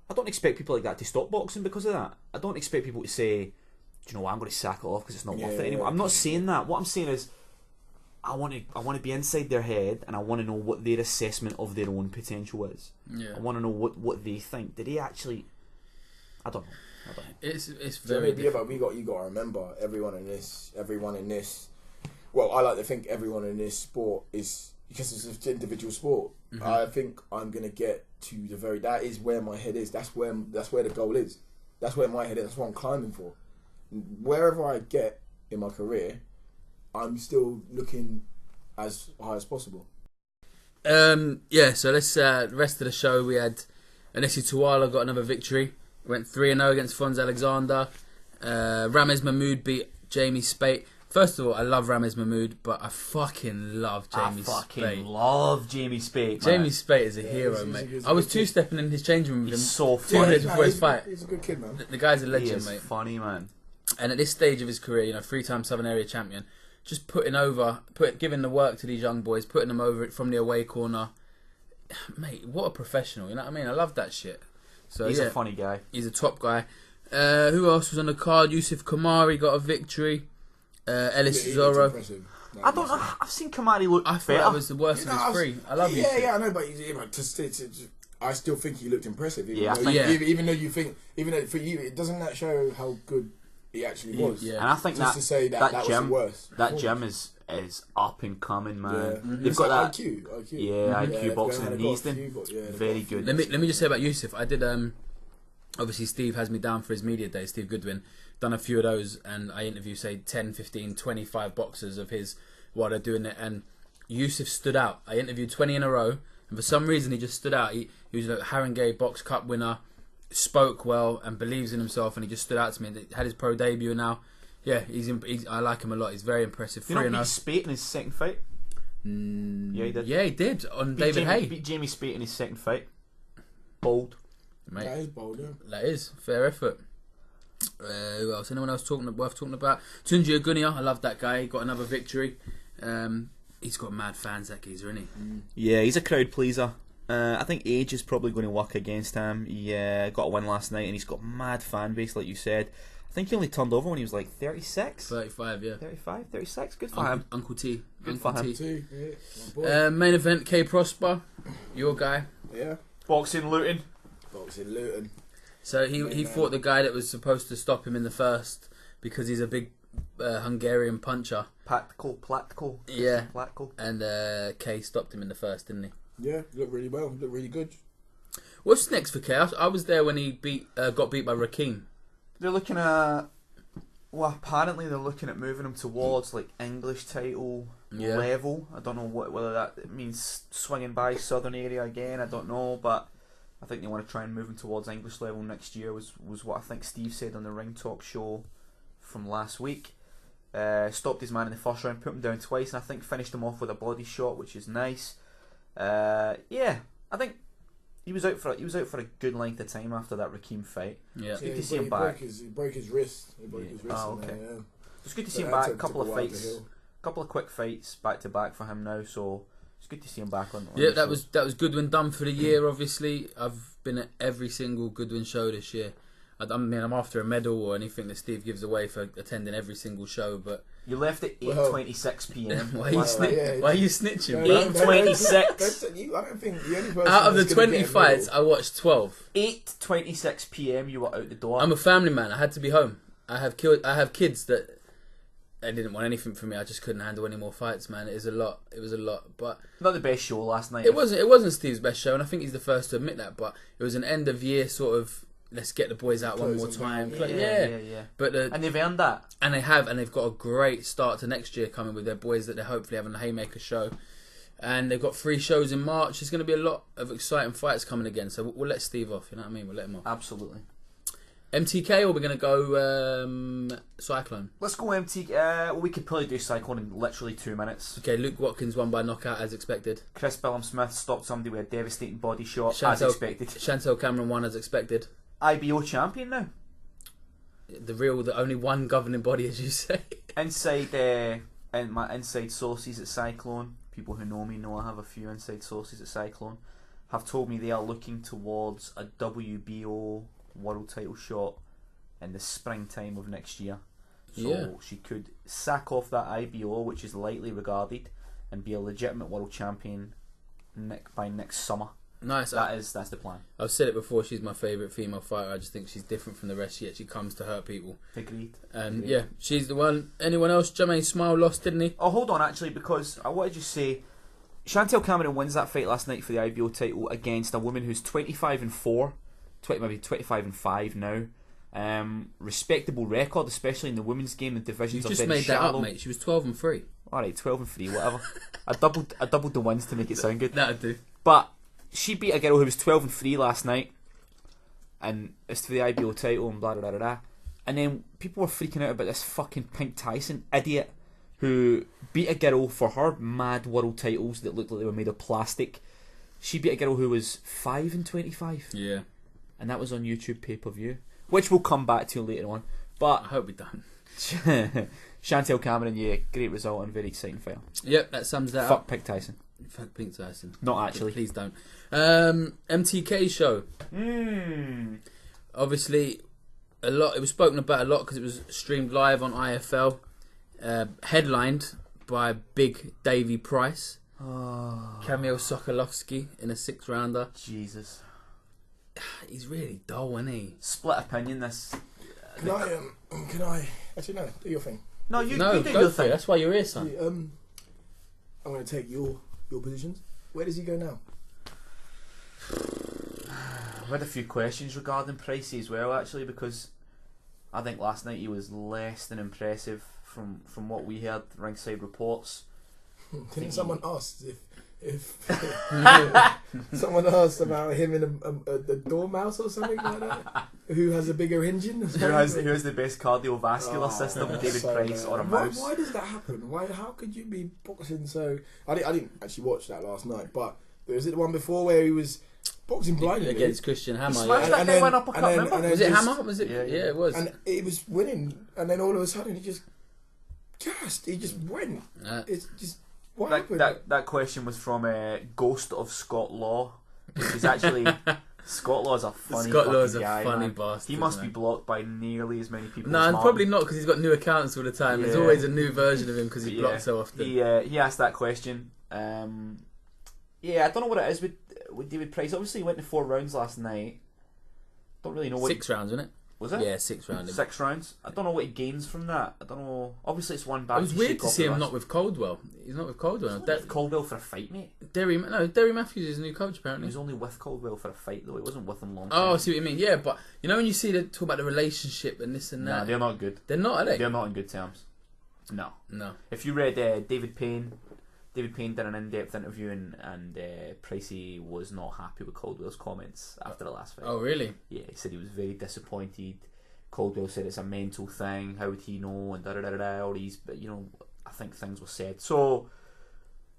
I don't expect people like that to stop boxing because of that. I don't expect people to say, do you know what, I'm going to sack it off because it's not worth it anymore. I'm not saying that. What I'm saying is, I want to be inside their head, and I want to know what their assessment of their own potential is. Yeah. I want to know what they think. Did he actually? I don't know. It's Very very but you got to remember everyone in this. Well, I like to think everyone in this sport is, because it's an individual sport. Mm-hmm. I think I'm gonna get to the very. That is where my head is. That's where the goal is. That's where my head is. That's what I'm climbing for. Wherever I get in my career, I'm still looking as high as possible. So let's the rest of the show. We had Alessi Tuwala got another victory. Went 3-0 against Fons Alexander. Ramez Mahmood beat Jamie Spate. First of all, I love Ramez Mahmood, but I fucking love Jamie Spate. Love Jamie Spate. Jamie Spate is a hero, mate. I was two-stepping in his changing room with him. He's so 2 funny. minutes before his fight. He's a good kid, man. The guy's a legend, He is mate. funny, man. And at this stage of his career, 3-time Southern Area champion, just giving the work to these young boys, putting them over it from the away corner. Mate, what a professional, you know what I mean? I love that shit. So He's a funny guy. He's a top guy. Who else was on the card? Yusuf Kamari got a victory. Ellis Zorro. I don't know. I've seen Kamari look I thought better. that was the worst of his three. I love Yusuf. Yeah, I know, but I still think he looked impressive. Even though you think, for you, it doesn't that show how good he actually was. Yeah. And I think just to say that was gym, the worst. That gym is up and coming, man. Yeah. They've got that IQ. Yeah, IQ boxing and he's very good. Let me just say about Yusuf. I did obviously Steve has me down for his media day, Steve Goodwin. Done a few of those, and I interview say 10, 15, 25 boxers of his while they're doing it, and Yusuf stood out. I interviewed 20 in a row, and for some reason he just stood out. He was a Haringey Box Cup winner, spoke well and believes in himself, and he just stood out to me. He had his pro debut now. Yeah, I like him a lot. He's very impressive. You know, beat Spate in his second fight. Yeah, he did. Yeah, he did on David Hay. Beat Jamie Spate in his second fight. Bold. Mate, that is bold, yeah. That is fair effort. Who else? Anyone else worth talking about? Tunji Agunia, I love that guy. He got another victory. He's got mad fans, that geezer, isn't he? Yeah, he's a crowd pleaser. I think age is probably going to work against him. He got a win last night, and he's got mad fan base, like you said. I think he only turned over when he was like 36. 35, yeah. 35, 36. Good for him. Uncle T. Good for him. Yeah, main event, K Prosper, your guy. yeah. Boxing Luton. So he fought the guy that was supposed to stop him in the first because he's a big Hungarian puncher. Platko. Yeah. Platko. And K stopped him in the first, didn't he? Yeah, looked really well. Looked really good. What's next for K? I was there when he got beat by Rakim. They're looking at... Well, apparently they're looking at moving him towards like English title level. I don't know whether that means swinging by Southern area again. I don't know, but I think they want to try and move him towards English level next year. Was what I think Steve said on the Ring Talk show from last week. Stopped his man in the first round, put him down twice, and I think finished him off with a body shot, which is nice. Yeah, I think he was out for a good length of time after that Rakim fight. Yeah, it's good to see him back. He broke his wrist. Oh, okay. Yeah. It's good to see him back. A couple of fights, couple of quick fights back to back for him now. So it's good to see him back on. Yeah, that was Goodwin done for the year. Obviously, I've been at every single Goodwin show this year. I mean, I'm after a medal or anything that Steve gives away for attending every single show, but you left at 8:26 p.m. Why are you snitching? 8:26. I don't think the only person Out of the 20 fights, I watched 12. 8:26 p.m. You were out the door. I'm a family man. I had to be home. I have kids that they didn't want anything from me. I just couldn't handle any more fights, man. It was a lot. But not the best show last night. It wasn't Steve's best show, and I think he's the first to admit that. But it was an end of year sort of. Let's get the boys out one more time. Yeah. But and they've earned that. And they have, and they've got a great start to next year coming with their boys that they're hopefully having a Haymaker show. And they've got 3 shows in March. There's going to be a lot of exciting fights coming again. So we'll let Steve off, you know what I mean? We'll let him off. Absolutely. MTK, or we're going to go Cyclone? Let's go MTK. We could probably do Cyclone in literally 2 minutes. Okay, Luke Watkins won by knockout as expected. Chris Billham-Smith stopped somebody with a devastating body shot as expected. Chantel Cameron won as expected. IBO champion now. The only one governing body, as you say. Inside, and my inside sources at Cyclone, people who know me know I have a few inside sources at Cyclone, have told me they are looking towards a WBO world title shot in the springtime of next year. So she could sack off that IBO, which is lightly regarded, and be a legitimate world champion by next summer. Nice. That's the plan. I've said it before. She's my favourite female fighter. I just think she's different from the rest. She actually comes to hurt people. Agreed. And yeah, she's the one. Anyone else? Jermaine Smile lost, didn't he? Oh, hold on, actually, because I wanted to say, Chantel Cameron wins that fight last night for the IBO title against a woman who's 25-4, maybe 25-5 now. Respectable record, especially in the women's game. The divisions You are just very made shallow. that up, mate. She was 12-3. All right, 12-3, whatever. I doubled the wins to make it sound good. That'd do. But she beat a girl who was 12-3 last night, and it's for the IBO title and blah blah blah blah. And then people were freaking out about this fucking Pink Tyson idiot who beat a girl for her mad world titles that looked like they were made of plastic. She beat a girl who was 5-25. Yeah. And that was on YouTube pay-per-view, which we'll come back to later on. But I hope we don't. Chantel Cameron, yeah, great result and very exciting fight. Yep, that sums that Fuck up. Pink Tyson. Fuck Pink Tyson. Not actually. Please don't. MTK show. Obviously, a lot. It was spoken about a lot because it was streamed live on IFL. Headlined by Big Davey Price. Kamil Sokolovsky in a 6th rounder. Jesus. He's really dull, isn't he? Split opinion, this. Can I? Actually, no. Do your thing. No, you do go your for it. thing. That's why you're here, son. I'm going to take your positions. Where does he go now? I've had a few questions regarding Pricey as well, actually, because I think last night he was less than impressive from what we heard, ringside reports. Didn't someone ask if someone asked about him in a dormouse or something like that? Who has a bigger engine? Who has the best cardiovascular system, David so Price bad. or a mouse? Why does that happen? How could you be boxing so... I didn't actually watch that last night, but was it the one before where he was boxing blindly against Christian Hammer? smashed Yeah. that guy with an uppercut, remember? Was it Hammer? Was it? Yeah. Yeah, it was. And he was winning, and then all of a sudden he just went. It's just... What happened? That question was from Ghost of Scott Law, which is actually... Scott Law's a funny Scott Law's a guy, funny man. bastard. He must man. be blocked by nearly as many people. No, as and Martin. probably not because he's got new accounts all the time. There's Yeah. always a new version of him because he's Yeah. blocked so often. He asked that question. I don't know what it is with David Price. Obviously, he went to 4 rounds last night. Don't really know what 6 rounds, wasn't it? was it. Yeah, 6 rounds. 6 rounds. I don't know what he gains from that. I don't know. Obviously, it's one back. It was weird to see him not with Caldwell. He's not with Caldwell. Caldwell for a fight, mate. Derry Matthews is his new coach He apparently. was only with Caldwell for a fight, though. He wasn't with him long. Oh, I time. see what you mean. Yeah, but you know when you see them talk about the relationship and this and Nah, that, they're not good. they're not, are they? They're not in good terms. No. No. If you read David Payne did an in-depth interview and Pricey was not happy with Caldwell's comments after the last fight. Oh, really? Yeah, he said he was very disappointed. Caldwell said it's a mental thing. How would he know? And all these, but I think things were said. So,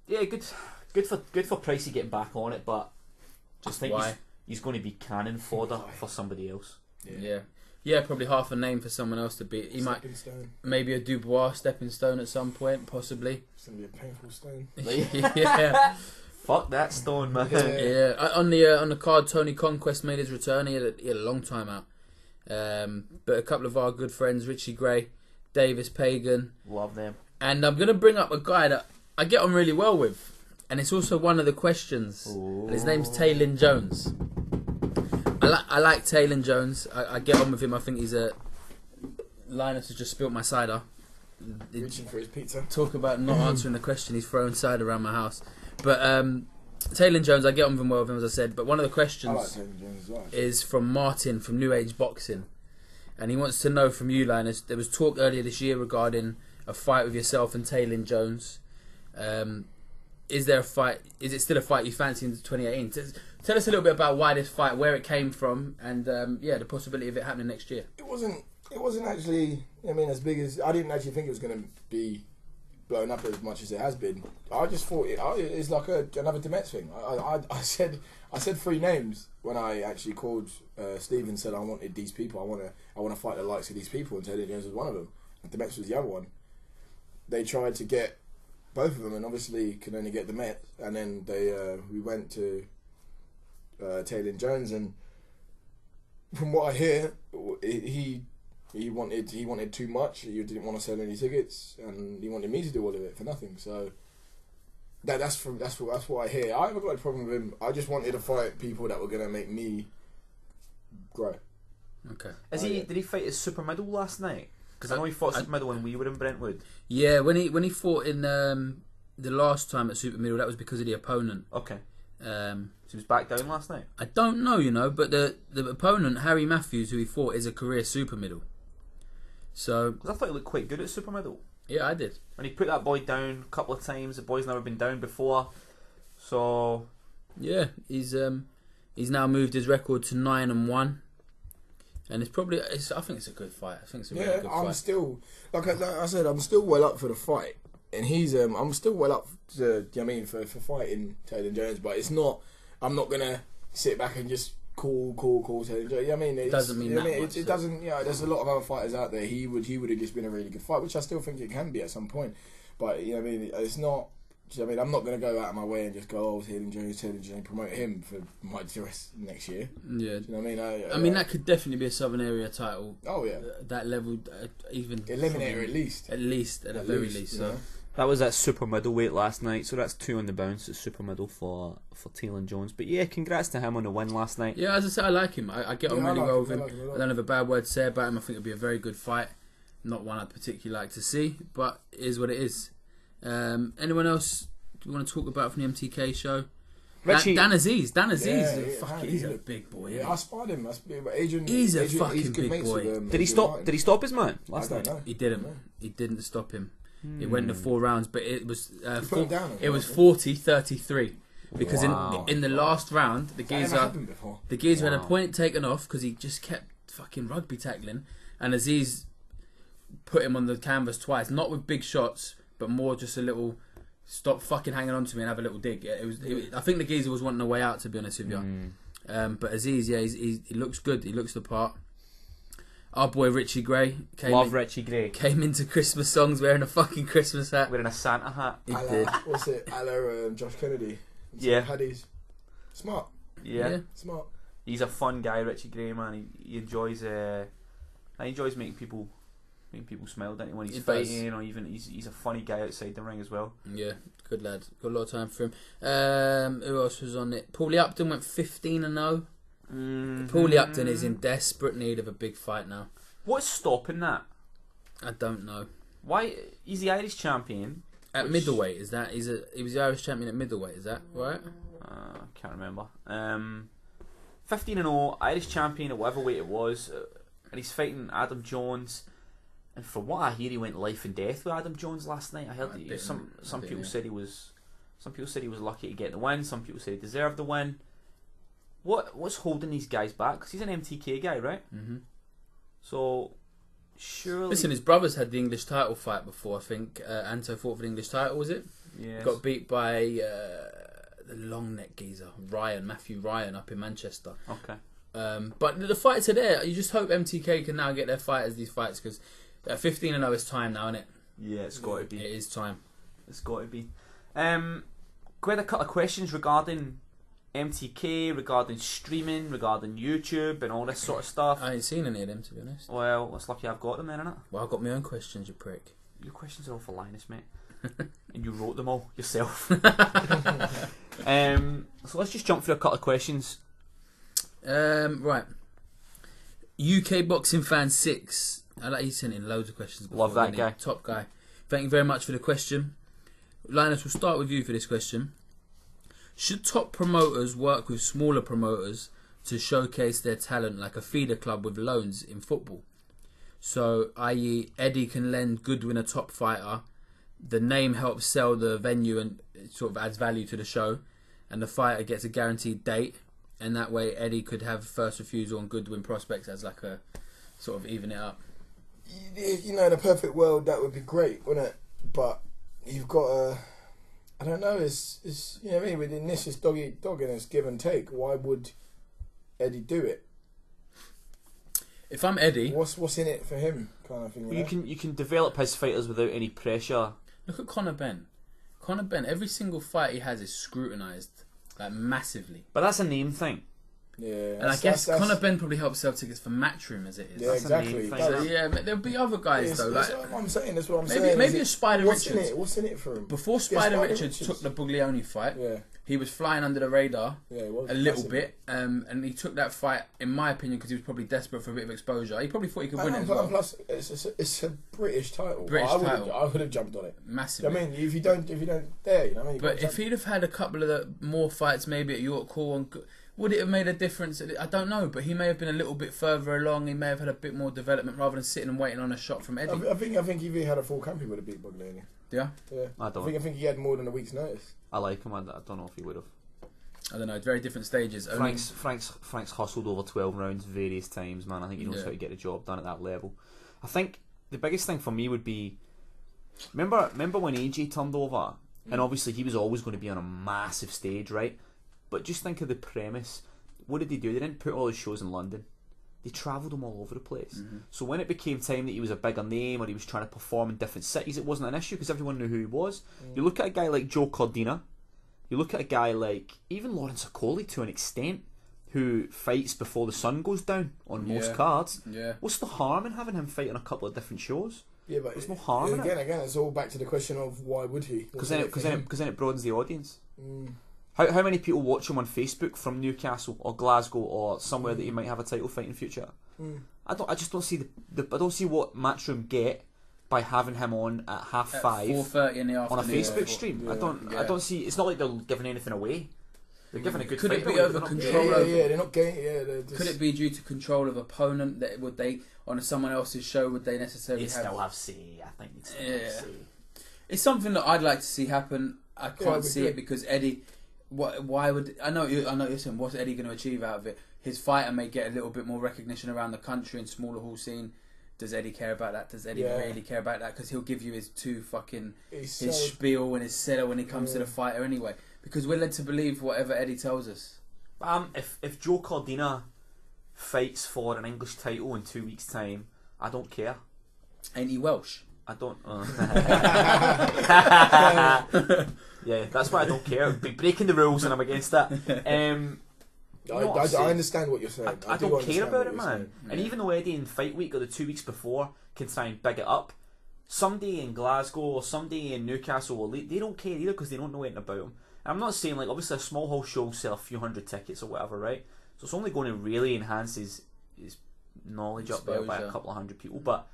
yeah, good for Pricey getting back on it. But just think he's going to be cannon fodder for somebody else. Yeah, probably half a name for someone else to beat. He might, maybe a Dubois stepping stone at some point, possibly. It's going to be a painful stone. Yeah. Fuck that stone, man. Yeah. On the card, Tony Conquest made his return. He had a long time out. But a couple of our good friends, Richie Gray, Davis Pagan. Love them. And I'm going to bring up a guy that I get on really well with. And it's also one of the questions. And his name's Taylin Jones. I like Taylin Jones. I get on with him. I think he's a... Linus has just spilt my cider. Reaching for his pizza. Talk about not answering the question. He's throwing cider around my house. But Taylin Jones, I get on with him well with him, as I said. But one of the questions is from Martin from New Age Boxing. And he wants to know from you, Linus, there was talk earlier this year regarding a fight with yourself and Taylin Jones. Is there a fight? Is it still a fight you fancy in 2018? Tell us a little bit about why this fight, where it came from, and the possibility of it happening next year. It wasn't actually. I mean, as big as I didn't actually think it was going to be blown up as much as it has been. I just thought it's like another Demets thing. I said 3 names when I actually called Steve and said I wanted these people. I want to fight the likes of these people, and Taylor Jones was one of them. And Demets was the other one. They tried to get both of them, and obviously could only get Demets. And then we went to Taylor Jones, and from what I hear, he wanted too much. He didn't want to sell any tickets, and he wanted me to do all of it for nothing. So That's what I hear. I haven't got a problem with him. I just wanted to fight people that were gonna make me grow. Okay. Did he fight his super middle last night? Because I know he fought super middle when we were in Brentwood. Yeah, when he fought in the last time at super middle, that was because of the opponent. Okay. So he was back down last night. I don't know, but the opponent, Harry Matthews, who he fought, is a career super middle. So. Because I thought he looked quite good at super middle. Yeah, I did. And he put that boy down a couple of times. The boy's never been down before. So. Yeah, he's now moved his record to 9-1. And it's probably, I think it's a good fight. I think it's a really good fight. I'm still, like I said, I'm still well up for the fight, and I'm still well up to, for fighting Taylor Jones. But it's not, I'm not gonna sit back and just call Taylor Jones. It doesn't mean that much. It doesn't. There's a lot of other fighters out there. He would have just been a really good fight, which I still think it can be at some point. But it's not. I'm not going to go out of my way and just go, Taylor Jones, promote him for the rest next year. Yeah. Do you know what I mean? I mean, that could definitely be a Southern Area title. Oh, yeah. That level, even... Eliminator at least. At the very least. So. Yeah. That was at super middleweight last night, so that's 2 on the bounce at super middle for Taylor Jones. But yeah, congrats to him on the win last night. Yeah, as I said, I like him. I get on really well with him. I don't have a bad word to say about him. I think it'll be a very good fight. Not one I'd particularly like to see, but it is what it is. Anyone else you want to talk about from the MTK show? Richie, Dan Aziz. He's a look, big boy. Yeah, I sparred him. Adrian, he's a Adrian, fucking big boy. Did he stop his man last night? Know. He didn't. No. He didn't stop him. It went to 4 rounds, but it was it was 40-33 because in the last round the geezer had a point taken off because he just kept fucking rugby tackling, and Aziz put him on the canvas twice, not with big shots, but more just a little. Stop fucking hanging on to me and have a little dig. I think the geezer was wanting a way out, to be honest with you. But Aziz, yeah, he looks good. He looks the part. Our boy Richie Gray came into Christmas songs wearing a fucking Christmas hat. Wearing a Santa hat. He did. What's it? Josh Kennedy. Yeah. Paddy's. Smart. Yeah. Smart. He's a fun guy, Richie Gray, man. He enjoys making people smile, don't he, when he's fighting, or even he's a funny guy outside the ring as well. Yeah, good lad. Got a lot of time for him. Who else was on it? Paulie Upton went 15-0. Paulie Upton is in desperate need of a big fight now. What's stopping that? I don't know. Why? He's the Irish champion at middleweight. Is that he was the Irish champion at middleweight? Is that right? Can't remember. 15-0, Irish champion at whatever weight it was, and he's fighting Adam Jones. And from what I hear, he went life and death with Adam Jones last night. I heard that some people said he was lucky to get the win. Some people said he deserved the win. What's holding these guys back? Because he's an MTK guy, right? Mm-hmm. So surely. Listen, his brothers had the English title fight before. I think Anto fought for the English title. Was it? Yeah. Got beat by the long neck geezer Matthew Ryan up in Manchester. Okay. But the fights are there. You just hope MTK can now get their fighters these fights, because 15-0 is time now, isn't it? Yeah, it's got to be. It is time. It's got to be. We had a couple of questions regarding MTK, regarding streaming, regarding YouTube, and all this sort of stuff. I ain't seen any of them, to be honest. Well, it's lucky I've got them then, innit? Well, I've got my own questions, you prick. Your questions are all for Linus, mate. And you wrote them all yourself. So let's just jump through a couple of questions. Right. UK Boxing Fan 6. I like he sent in loads of questions before. Love that guy. Top guy. Thank you very much for the question. Linus, we'll start with you for this question. Should top promoters work with smaller promoters to showcase their talent, like a feeder club with loans in football? So, i.e. Eddie can lend Goodwin a top fighter, the name helps sell the venue and it sort of adds value to the show, and the fighter gets a guaranteed date, and that way Eddie could have first refusal on Goodwin prospects as like a sort of even it up. You know, in a perfect world, that would be great, wouldn't it? But you've got a... I don't know, it's you know what I mean? Within this, it's dog eat dog and it's give and take. Why would Eddie do it? If I'm Eddie... What's in it for him, kind of thing? You can develop his fighters without any pressure. Look at Conor Benn. Conor Benn, every single fight he has is scrutinised, like massively. But that's a name thing. Yeah, And I guess Conor Benn probably helps sell tickets for Matchroom as it is. Yeah, exactly. So, yeah, but there'll be other guys though. That's Like what I'm saying. That's what I'm saying. Maybe a Spider Richards. What's in it for him? Before Spider Richards took the Buglioni fight, he was flying under the radar a little bit, and he took that fight, in my opinion, because he was probably desperate for a bit of exposure. He probably thought he could win it as well. Plus, it's a British title. Title. I would have jumped on it massively. I mean, if you don't dare, you know what I mean. But if he'd have had a couple of more fights, maybe at York Hall, would it have made a difference? I don't know, but he may have been a little bit further along. He may have had a bit more development rather than sitting and waiting on a shot from Eddie. I think if he had a full camp, he would have beat Buglioni. Yeah? Yeah. I think he had more than a week's notice. I like him. I don't know if he would have. I don't know. Very different stages. Frank's hustled over 12 rounds various times, man. I think he knows how to get the job done at that level. I think the biggest thing for me would be, remember when AJ turned over, and obviously he was always going to be on a massive stage, right? But just think of the premise. What did they do? They didn't put all his shows in London. They travelled him all over the place. So when it became time that he was a bigger name or he was trying to perform in different cities, it wasn't an issue because everyone knew who he was. You look at a guy like Joe Cordina. You look at a guy like even Lawrence Okoli to an extent, who fights before the sun goes down on most cards. Yeah. What's the harm in having him fight on a couple of different shows? Yeah, but there's no harm in it. Again, it's all back to the question of why would he? Because then it broadens the audience. How many people watch him on Facebook from Newcastle or Glasgow or somewhere that he might have a title fight in the future? I just don't see I don't see what Matchroom get by having him on at 5:30 in the afternoon on a Facebook stream. Yeah. I don't see. It's not like they're giving anything away. They're giving a good. Could fight it be over control? They're not getting. Could it be due to control of opponent? That would they on someone else's show? Would they necessarily still have say? I think they'd still have say. It's something that I'd like to see happen. I can't see it because Eddie. Why would I know you're saying what's Eddie going to achieve out of it? His fighter may get a little bit more recognition around the country and smaller hall scene. Does Eddie care about that? Does Eddie really care about that? Because he'll give you his spiel and his setup when it comes to the fighter anyway. Because we're led to believe whatever Eddie tells us. If Joe Cordina fights for an English title in 2 weeks' time, I don't care. Ain't he Welsh? I don't. Yeah, that's why I don't care. Be breaking the rules, and I'm against that. I understand what you're saying. I don't care about it, man. And even though Eddie in fight week or the 2 weeks before can try and big it up, someday in Glasgow or someday in Newcastle, they don't care either because they don't know anything about him. And I'm not saying, like, obviously a small hall show will sell a few hundred tickets or whatever, right? So it's only going to really enhance his knowledge up there by a couple of hundred people. But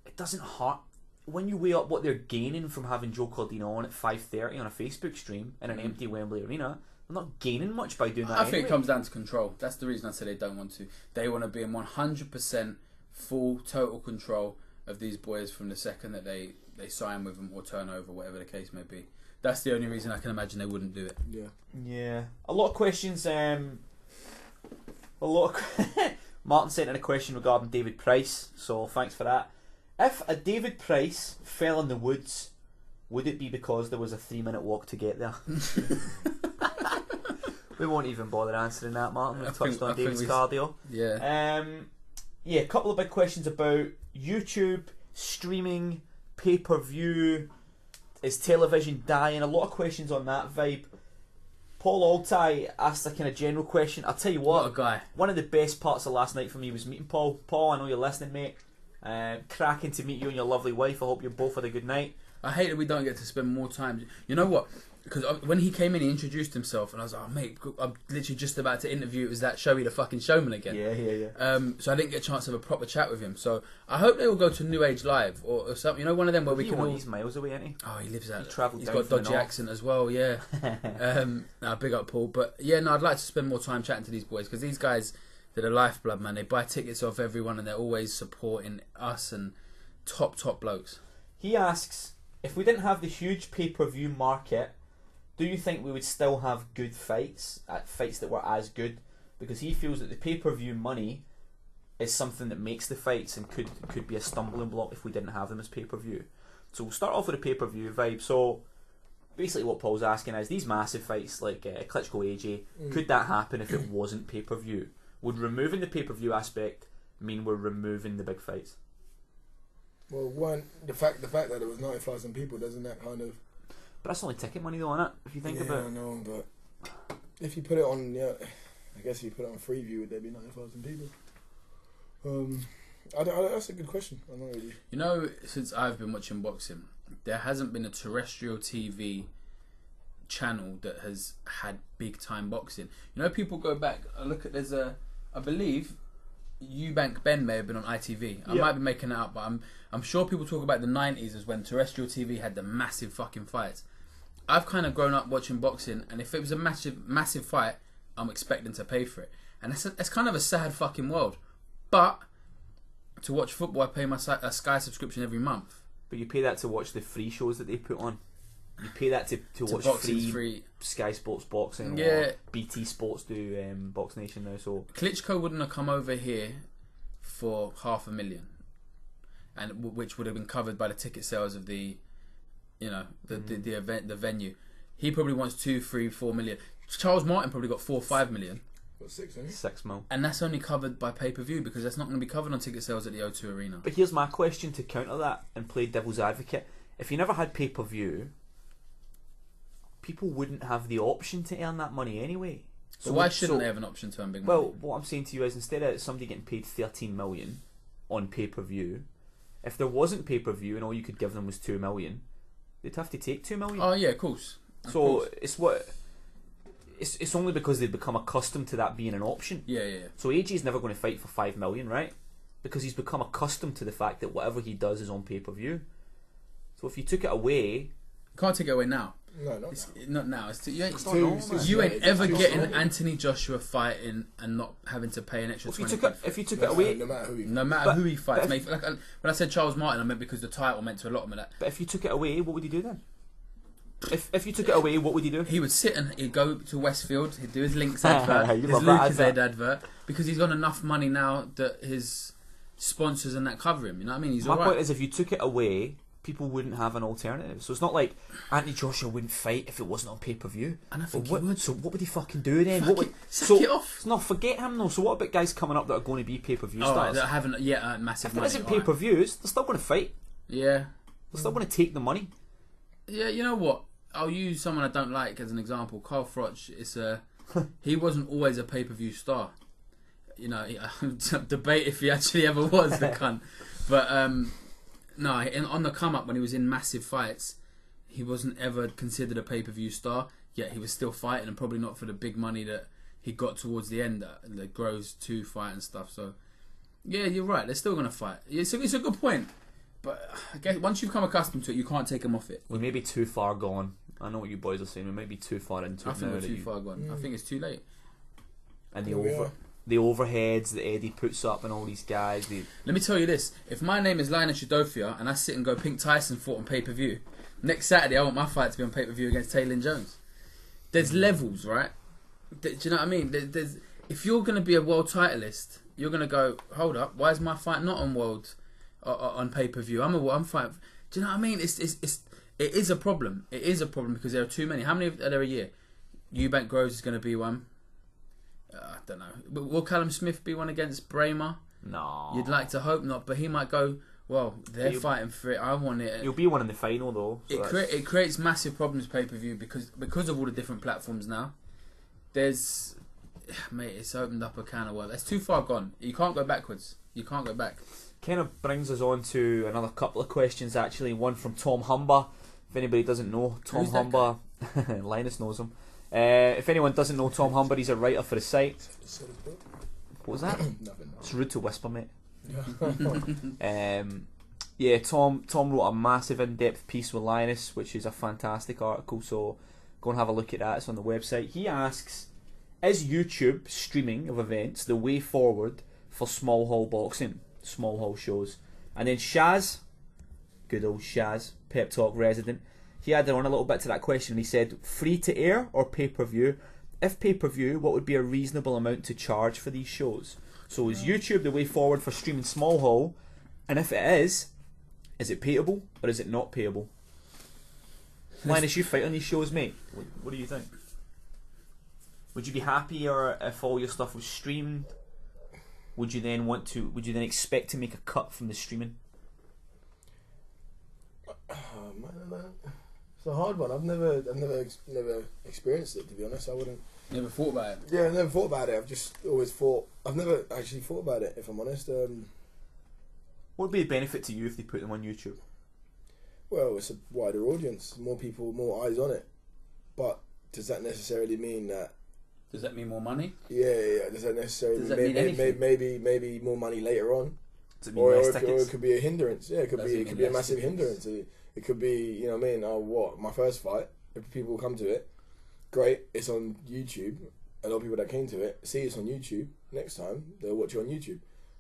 it doesn't hurt. When you weigh up what they're gaining from having Joe Cordina on at 5:30 on a Facebook stream in an empty Wembley Arena, they're not gaining much by doing that. I think it comes down to control. That's the reason I say they don't want to. They want to be in 100% full, total control of these boys from the second that they sign with them or turn over, whatever the case may be. That's the only reason I can imagine they wouldn't do it. Yeah. A lot of questions. Martin sent in a question regarding David Price, so thanks for that. If a David Price fell in the woods, would it be because there was a 3-minute walk to get there? We won't even bother answering that, Martin. We've touched on David's cardio. Yeah. A couple of big questions about YouTube, streaming, pay-per-view. Is television dying? A lot of questions on that vibe. Paul Altai asked a kind of general question. I'll tell you what a guy. One of the best parts of last night for me was meeting Paul. Paul, I know you're listening, mate. Cracking to meet you and your lovely wife. I hope you both had a good night. I hate that we don't get to spend more time. You know what? Because when he came in, he introduced himself, and I was like, "Oh, mate, I'm literally just about to interview." It was that Showy the fucking showman again. Yeah. So I didn't get a chance to have a proper chat with him. So I hope they will go to New Age Live or something. You know, one of them where we can all. He's miles away, isn't he? Oh, he lives out. He's got a dodgy accent as well. Yeah. Big up Paul, but yeah, no, I'd like to spend more time chatting to these boys because these guys, they're the lifeblood, man. They buy tickets off everyone, and they're always supporting us and top blokes. He asks, if we didn't have the huge pay-per-view market, do you think we would still have good fights that were as good? Because he feels that the pay-per-view money is something that makes the fights and could be a stumbling block if we didn't have them as pay-per-view. So we'll start off with a pay-per-view vibe. So basically what Paul's asking is, these massive fights like Klitschko AJ, could that happen if it wasn't pay-per-view? Would removing the pay-per-view aspect mean we're removing the big fights? Well, the fact that it was 90,000 people, doesn't that kind of... But that's only ticket money though, isn't it? If you think about it. I know, but if you put it on, I guess if you put it on Freeview, would there be 90,000 people? That's a good question. I don't really. You know, since I've been watching boxing, there hasn't been a terrestrial TV channel that has had big time boxing. You know, people go back. I believe Eubank Ben may have been on ITV. I might be making it up, but I'm sure people talk about the 90s as when terrestrial TV had the massive fucking fights. I've kind of grown up watching boxing, and if it was a massive fight, I'm expecting to pay for it. And it's kind of a sad fucking world. But to watch football, I pay my Sky subscription every month. But you pay that to watch the free shows that they put on. You pay that to watch free Sky Sports boxing, or BT Sports do Box Nation now. So Klitschko wouldn't have come over here for $500,000, and which would have been covered by the ticket sales of the event, the venue. He probably wants 2, 3, 4 million. Charles Martin probably got 4 or 5 million. Got 6, ain't he? 6 mil. And that's only covered by pay-per-view, because that's not going to be covered on ticket sales at the O2 Arena. But here's my question to counter that and play devil's advocate. If you never had pay-per-view, people wouldn't have the option to earn that money anyway. So why shouldn't they have an option to earn big money? Well, what I'm saying to you is, instead of somebody getting paid 13 million on pay-per-view, if there wasn't pay-per-view and all you could give them was 2 million, they'd have to take 2 million. Oh yeah, of course. It's only because they've become accustomed to that being an option. Yeah. So AJ's never going to fight for 5 million, right? Because he's become accustomed to the fact that whatever he does is on pay-per-view. So if you took it away... You can't take it away now. No, not now. You ain't it's ever too getting small. Anthony Joshua fighting and not having to pay an extra 20 quid. If you took it away... No matter who he fights. Mate, like, when I said Charles Martin, I meant because the title meant to a lot of that. But if you took it away, what would he do then? If you took it away, what would he do? He would sit and he'd go to Westfield, he'd do his Links advert, his love that Lucozade advert, because he's got enough money now that his sponsors and that cover him. You know what I mean? He's My alright. point is, if you took it away, people wouldn't have an alternative. So it's not like Anthony Joshua wouldn't fight if it wasn't on pay-per-view. And I think he would. So what would he fucking do then? Sack it off. No, forget him though. So what about guys coming up that are going to be pay-per-view stars? That haven't yet earned massive money. If it isn't pay-per-views, they're still going to fight. Yeah. They're still going to take the money. Yeah, you know what? I'll use someone I don't like as an example. Carl Froch. He wasn't always a pay-per-view star. You know, debate if he actually ever was the cunt. But no, on the come up when he was in massive fights, he wasn't ever considered a pay-per-view star. Yet he was still fighting, and probably not for the big money that he got towards the end, the Groves 2 fight and stuff. So yeah, you're right. They're still gonna fight. It's a good point. But I guess once you've become accustomed to it, you can't take them off it. We may be too far gone. I know what you boys are saying. We may be too far into it. I think we're too far gone. I think it's too late. And the overheads that Eddie puts up and all these guys. Let me tell you this: if my name is Linus Udofia and I sit and go, Pink Tyson fought on pay-per-view, next Saturday I want my fight to be on pay-per-view against Taylor Jones. There's levels, right? Do you know what I mean? There's if you're going to be a world titleist, you're going to go, hold up, why is my fight not on world on pay-per-view? I'm fighting. Do you know what I mean? It is a problem. It is a problem because there are too many. How many are there a year? Eubank Groves is going to be one. I don't know. Will Callum Smith be one against Bramer? No. You'd like to hope not, but he might go, well, they're fighting for it. I want it. You'll be one in the final though. So it creates massive problems pay-per-view because of all the different platforms now. It's opened up a can of worms. It's too far gone. You can't go backwards. You can't go back. Kind of brings us on to another couple of questions actually. One from Tom Humber. If anybody doesn't know, Tom Humber, Linus knows him. If anyone doesn't know Tom Humber, he's a writer for the site. What was that? Nothing. It's rude to whisper, mate. Yeah, Tom wrote a massive in-depth piece with Linus, which is a fantastic article, so go and have a look at that. It's on the website. He asks, is YouTube streaming of events the way forward for small hall boxing, small hall shows? And then Shaz, good old Shaz, Pep Talk resident, he added on a little bit to that question, and he said, free to air or pay-per-view? If pay-per-view, what would be a reasonable amount to charge for these shows? So is YouTube the way forward for streaming small hall? And if it is it payable or is it not payable? Linus, you fight on these shows, mate. What do you think? Would you be happier if all your stuff was streamed? Would you then expect to make a cut from the streaming? Man, it's a hard one. I've never experienced it, to be honest. I wouldn't. Never thought about it. Yeah, I've never thought about it. I've just always thought. I've never actually thought about it, if I'm honest. What would be the benefit to you if they put them on YouTube? Well, it's a wider audience, more people, more eyes on it. But does that necessarily mean that? Does that mean more money? Yeah. Does that necessarily Does that mean anything? maybe more money later on? Does it mean less Or tickets? it could be a hindrance. Yeah, it could Does be it it could mean be a less massive tickets? hindrance. It could be, you know what I mean? Oh, what? My first fight, if people come to it, great, it's on YouTube. A lot of people that came to it see it's on YouTube. Next time, they'll watch it on YouTube.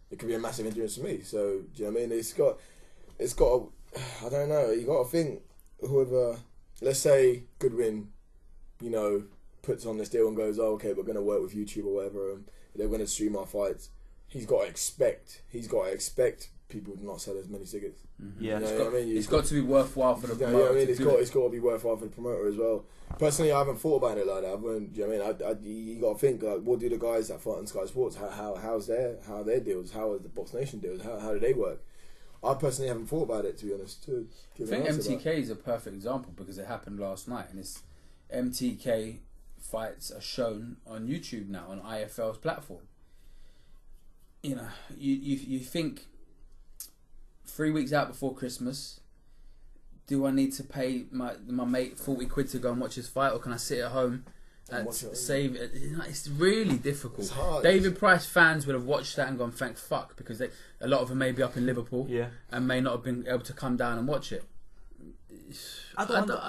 It could be a massive hindrance for me. So, do you know what I mean? It's got I don't know, you got to think, whoever, let's say Goodwin, you know, puts on this deal and goes, oh, okay, we're going to work with YouTube or whatever, and they're going to stream our fights. He's got to expect people to not sell as many tickets. Mm-hmm. Yeah, You know what I mean? It's got to be worthwhile for the Yeah, promoter. I mean, to it's do got it. it's got to be worthwhile for the promoter as well. Personally, I haven't thought about it like that. Do you know what I mean? You got to think, like, what do the guys that fight on Sky Sports? How are their deals? How are the Box Nation deals? How do they work? I personally haven't thought about it, to be honest. I think MTK is a perfect example because it happened last night, and it's MTK fights are shown on YouTube now on IFL's platform. You know, you think 3 weeks out before Christmas, do I need to pay my mate 40 quid to go and watch his fight, or can I sit at home and watch it? save it? You know, it's really difficult. It's hard. David Price fans would have watched that and gone, thank fuck, because a lot of them may be up in Liverpool Yeah. and may not have been able to come down and watch it. I don't know.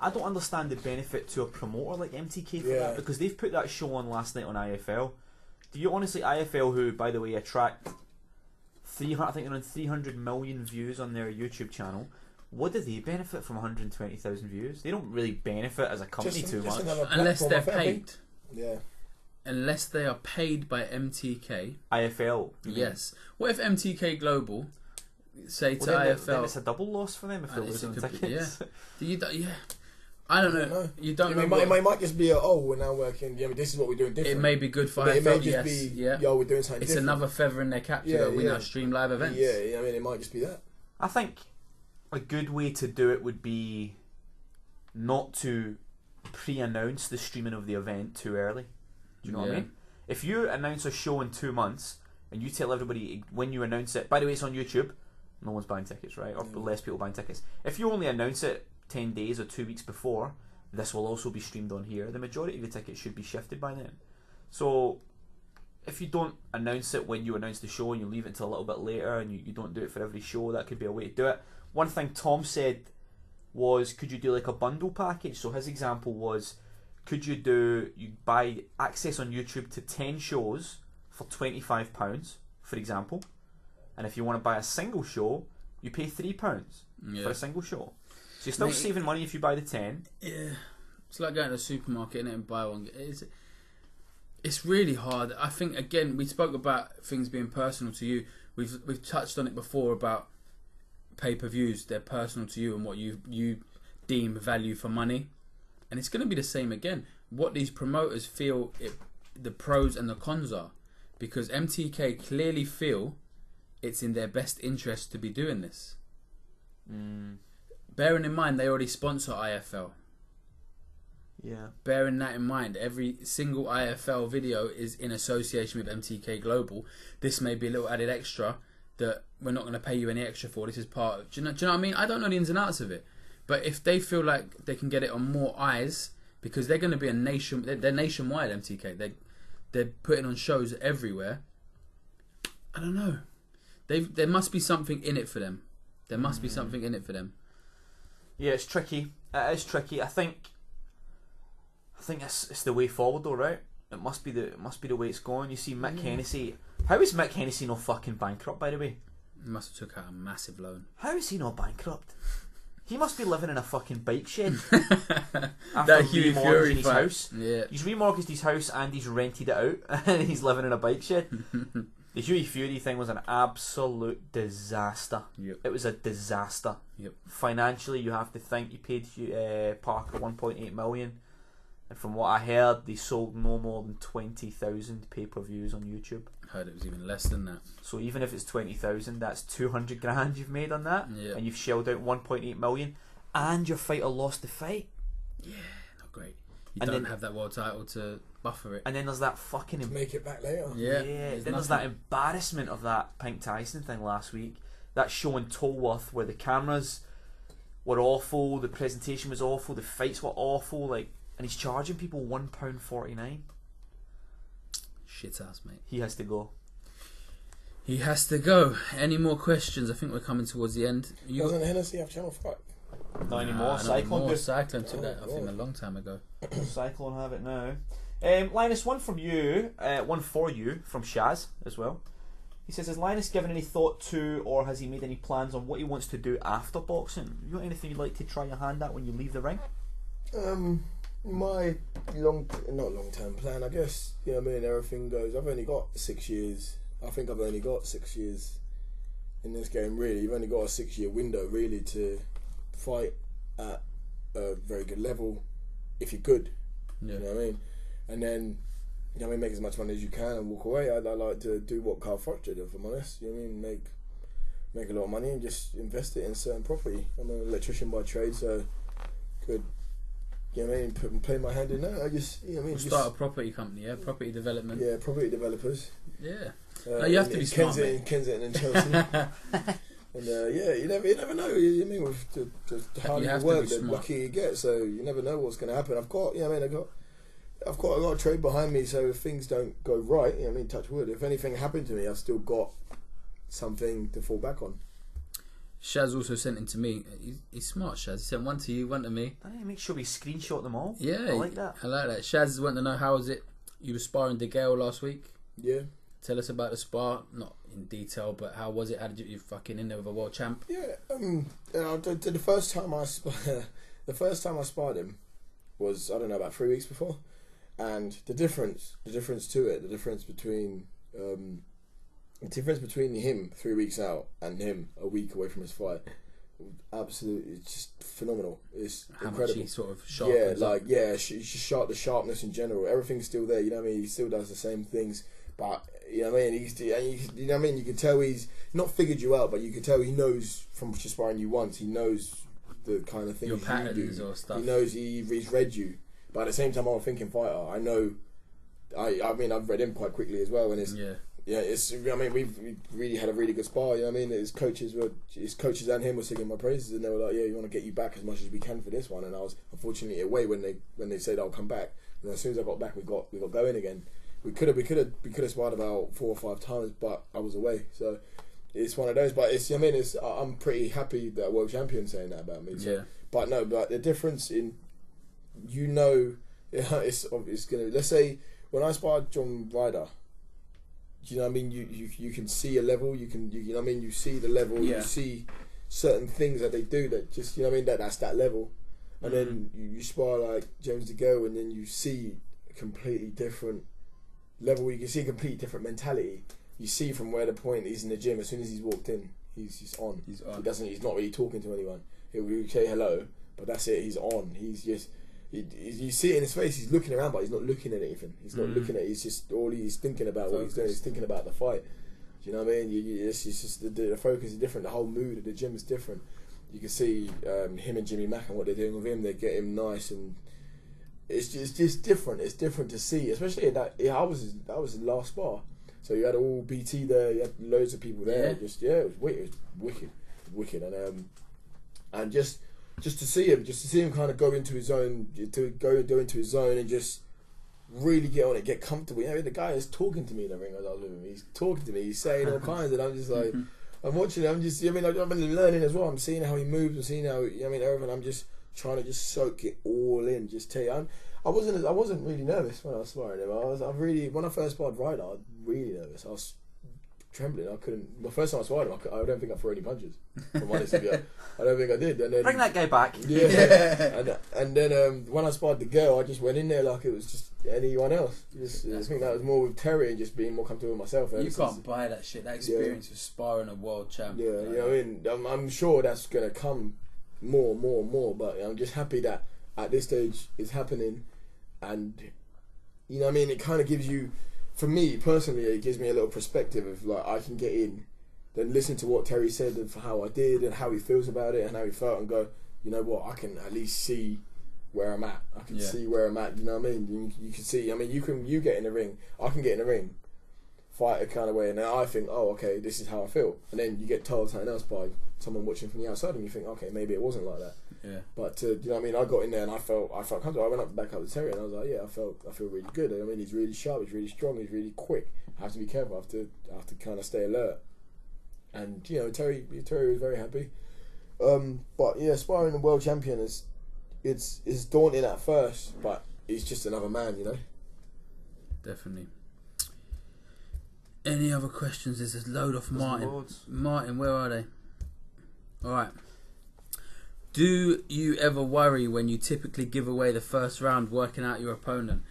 I don't understand the benefit to a promoter like MTK for Yeah. that, because they've put that show on last night on IFL. Do you honestly, IFL, who by the way attract 300, I think they're on 300 million views on their YouTube channel, what do they benefit from 120,000 views? They don't really benefit as a company too much. Unless they're paid. Yeah. Unless they are paid by MTK. IFL. Yes. What if MTK Global say to Well, IFL? then it's a double loss for them if they're losing tickets. Yeah. I don't know. You don't know. It might just be we're now working. Yeah, this is what we're doing different. It may be good for It IFL. may just Yes. be Yeah. we're doing something It's different. another feather in their cap. Yeah, We yeah. now stream live events. Yeah, I mean, it might just be that. I think a good way to do it would be not to pre-announce the streaming of the event too early. Do you know what I mean? If you announce a show in 2 months and you tell everybody when you announce it, by the way, it's on YouTube, no one's buying tickets, right? Or less people buying tickets. If you only announce it 10 days or 2 weeks before, this will also be streamed on here, the majority of the tickets should be shifted by then. So if you don't announce it when you announce the show and you leave it until a little bit later and you don't do it for every show, that could be a way to do it. One thing Tom said was, could you do like a bundle package? So his example was, could you buy access on YouTube to 10 shows for £25, for example, and if you want to buy a single show, you pay £3 for a single show. So you're still saving money if you buy the 10. Yeah, it's like going to the supermarket and buy one. It's really hard. I think, again, we spoke about things being personal to you. We've touched on it before about pay-per-views. They're personal to you and what you deem value for money. And it's going to be the same again. What these promoters feel the pros and the cons are. Because MTK clearly feel it's in their best interest to be doing this. Bearing in mind, they already sponsor IFL. Yeah. Bearing that in mind, every single IFL video is in association with MTK Global. This may be a little added extra that we're not going to pay you any extra for. This is part of... Do you know what I mean? I don't know the ins and outs of it. But if they feel like they can get it on more eyes, because they're going to be they're nationwide, MTK. They're putting on shows everywhere. I don't know. There must be something in it for them. There must be something in it for them. Yeah, it's tricky. It is tricky. I think it's the way forward, though, right? It must be the way it's going. You see, Mick Hennessy. How is Mick Hennessy not fucking bankrupt? By the way, He must have took out a massive loan. how is he not bankrupt? He must be living in a fucking bike shed That after Huey remortgaging Fury his fight. house. Yeah. He's remortgaged his house and he's rented it out, and he's living in a bike shed. The Huey Fury thing was an absolute disaster. Yep. It was a disaster. Yep. Financially, you have to think he paid Parker 1.8 million, and from what I heard, they sold no more than 20,000 pay-per-views on YouTube. Heard it was even less than that. So even if it's 20,000, that's 200 grand you've made on that, Yeah. and you've shelled out 1.8 million, and your fighter lost the fight. Yeah, not great. You don't have that world title to buffer it. And then there's that fucking... Make it back later. Yeah. Then there's that embarrassment of that Pink Tyson thing last week. That show in Tolworth where the cameras were awful, the presentation was awful, the fights were awful, like, and he's charging people £1.49. Shit ass, mate. He has to go. He has to go. Any more questions? I think we're coming towards the end. Doesn't Hennessy have Channel 5? Not anymore. Cyclone took that, I think, a long time ago. Cyclone have it now. Linus, one from you, one for you from Shaz as well. He says, has Linus given any thought to, or has he made any plans on what he wants to do after boxing? You got anything you'd like to try your hand at when you leave the ring? My not long term plan, I guess. You know what I mean? Everything goes. I've only got 6 years. I think I've only got 6 years in this game. Really, you've only got a 6-year window really to fight at a very good level if you're good. Yeah. You know what I mean? And then, you know what I mean, make as much money as you can and walk away. I'd like to do what Carl Froch did, if I'm honest. You know what I mean? Make a lot of money and just invest it in certain property. I'm an electrician by trade, so could, you know what I mean, play my hand in that. I just, you know what I mean, start a property company, yeah, properity development. Yeah, property developers. Yeah. No, you have to be smart, Kensington and Chelsea. And you never know. You know what I mean, with the harder you work, the luckier you get. So you never know what's going to happen. I've got a lot of trade behind me. So if things don't go right, you know what I mean, touch wood. If anything happened to me, I've still got something to fall back on. Shaz also sent it to me. He's smart, Shaz. He sent one to you, one to me. I need to make sure we screenshot them all. Yeah, I like that. I like that. Shaz wanted to know, how was it? You were sparring De Gale last week. Yeah. Tell us about the spar, not in detail, but how was it? How did you fucking in there with a world champ? Yeah, the first time I sparred him was, I don't know, about 3 weeks before, and the difference between him 3 weeks out and him a week away from his fight, absolutely, it's just phenomenal. It's incredible. Much he sort of sharpens up. the sharpness in general. Everything's still there. You know what I mean? He still does the same things, but you know what I mean. You know what I mean. You can tell he's not figured you out, but you can tell he knows from just sparring you once. He knows the kind of things your you patterns do. Or stuff. He knows he's read you, but at the same time, I'm a thinking fighter. I know. I mean, I've read him quite quickly as well, and it's. Yeah, it's. I mean, we've really had a really good spar. You know what I mean? His coaches and him were singing my praises, and they were like, "Yeah, you want to get you back as much as we can for this one." And I was unfortunately away when they said I'll come back. And as soon as I got back, we got going again. We could have sparred about 4 or 5 times, but I was away. So it's one of those. But it's. I mean, it's. I'm pretty happy that a world champion's saying that about me. So. Yeah. But the difference in, you know, it's gonna. Let's say when I sparred John Ryder. Do you know what I mean? You can see a level. You know what I mean? You see the level. Yeah. You see certain things that they do that just, you know what I mean? That's that level. And then you spar like James DeGale, and then you see a completely different level. You can see a completely different mentality. You see from where the point he's in the gym. As soon as he's walked in, he's just on. He's on. He's not really talking to anyone. He'll say hello, but that's it. He's on. He's just. You see it in his face. He's looking around, but he's not looking at anything. He's not looking at. He's just all he's thinking about. What he's doing. He's thinking about the fight. Do you know what I mean? It's just the focus is different. The whole mood of the gym is different. You can see him and Jimmy Mack and what they're doing with him. They get him nice, and it's just different. It's different to see, especially in that. Yeah, that was his last spar. So you had all BT there. You had loads of people there. Yeah. It was wicked, and just to see him kind of go into his zone, and just really get on it, get comfortable. You know, the guy is talking to me in the ring as I was with him. He's talking to me. He's saying all kinds, and I'm just like, I'm watching it. I'm just, I mean, I've been learning as well. I'm seeing how he moves. I'm seeing how, I mean, everything. I'm just trying to just soak it all in. Just tell you, I wasn't really nervous when I was sparring him. When I first sparred Ryder, I was really nervous. I was trembling. I couldn't. The first time I sparred him, I don't think I threw any punches. From honest with you, I don't think I did. And then, bring that guy back. Yeah. and then when I sparred the girl, I just went in there like it was just anyone else. I think that was more with Terry and just being more comfortable with myself. You can't buy that shit. That experience of sparring a world champ. Yeah, you know what I mean? I'm sure that's gonna come more. But I'm just happy that at this stage it's happening, and you know what I mean. It kind of gives you. For me personally, it gives me a little perspective of like I can get in, then listen to what Terry said and how I did and how he feels about it and how he felt, and go, you know what, I can at least see where I'm at. I can Yeah. see where I'm at. You know what I mean? You can see. I mean, you get in the ring. I can get in the ring, fight a kind of way, and then I think, oh, okay, this is how I feel. And then you get told something else by someone watching from the outside, and you think, okay, maybe it wasn't like that. Yeah. But you know what I mean? I got in there and I felt comfortable. I went back up to Terry and I was like, yeah, I feel really good. I mean, he's really sharp, he's really strong, he's really quick. I have to be careful. I have to kind of stay alert. And you know, Terry was very happy. But yeah, sparring a world champion it's daunting at first, but he's just another man, you know. Definitely. Any other questions? There's a load off Martin. Loads. Martin, where are they? All right. Do you ever worry when you typically give away the first round working out your opponent?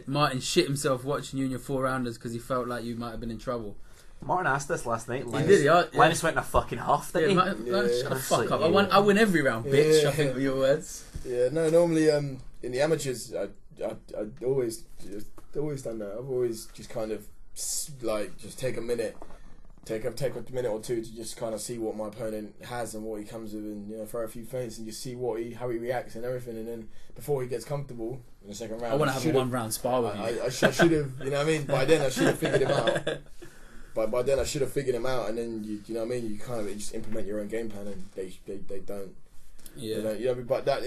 Martin shit himself watching you in your 4-rounders because he felt like you might have been in trouble. Martin asked this last night. Linus, did, yeah. Linus went in a fucking huff, didn't he? Shut the fuck up. Yeah. I win every round, bitch. Yeah. I think were your words. Yeah, no, normally in the amateurs I always done that. I've always just kind of just take a minute or two to just kind of see what my opponent has and what he comes with, and you know, throw a few feints and just see how he reacts and everything, and then before he gets comfortable in the second round, I want to have a 1-round spar with you. I should have, you know what I mean. By then I should have figured him out. By then I should have figured him out, and then you know what I mean. You kind of just implement your own game plan, and they don't. Yeah. They don't, you know, but that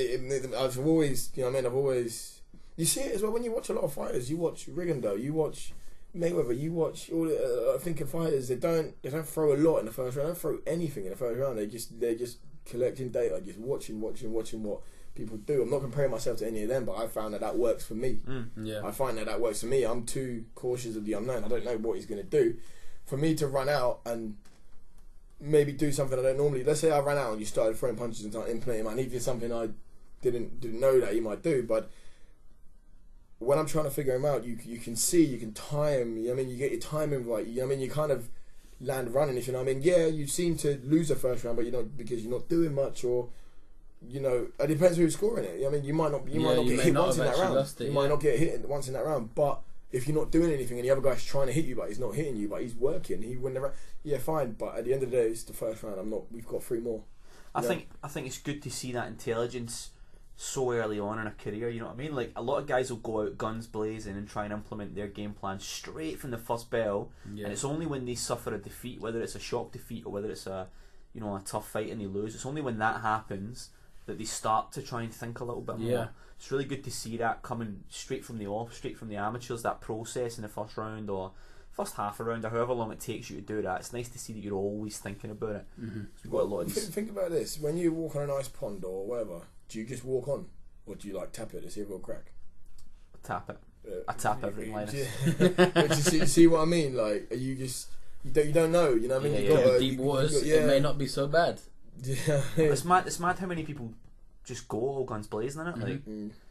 I've always, you know what I mean. I've always, you see it as well when you watch a lot of fighters. You watch Rigondeaux, you watch Mayweather, you watch all the thinking fighters. They don't throw a lot in the first round. They don't throw anything in the first round. They're just collecting data, just watching what people do. I'm not comparing myself to any of them, but I found that works for me. Yeah. I find that works for me. I'm too cautious of the unknown. I don't know what he's going to do. For me to run out and maybe do something I don't normally. Let's say I ran out and you started throwing punches and started implementing, and he did something I didn't know that he might do, but when I'm trying to figure him out, you can see, you can time. You know what I mean, you get your timing right. You know what I mean, you kind of land running. If you know what I mean, yeah, you seem to lose the first round, but you know, because you're not doing much, or you know, it depends who's scoring it. You know what I mean, you might not get hit once in that round. You might not get hit once in that round, but if you're not doing anything and the other guy's trying to hit you, but he's not hitting you, but he's working, he win the round. Yeah, fine. But at the end of the day, it's the first round. We've got 3 more. I think it's good to see that intelligence so early on in a career, you know what I mean? Like, a lot of guys will go out guns blazing and try and implement their game plan straight from the first bell, and it's only when they suffer a defeat, whether it's a shock defeat or whether it's a tough fight and they lose, it's only when that happens that they start to try and think a little bit more. It's really good to see that coming straight from the off, straight from the amateurs, that process in the first round or first half a round or however long it takes you to do that. It's nice to see that you're always thinking about it. We've got a lot of think about this. When you walk on an ice pond or whatever, do you just walk on, or do you like tap it to see if it'll crack? tap it. I tap everything, Linus. But you see what I mean? Like, are you just you don't know? You know what I mean? Yeah, deep waters. It may not be so bad. Yeah. It's mad how many people just go all guns blazing in it, like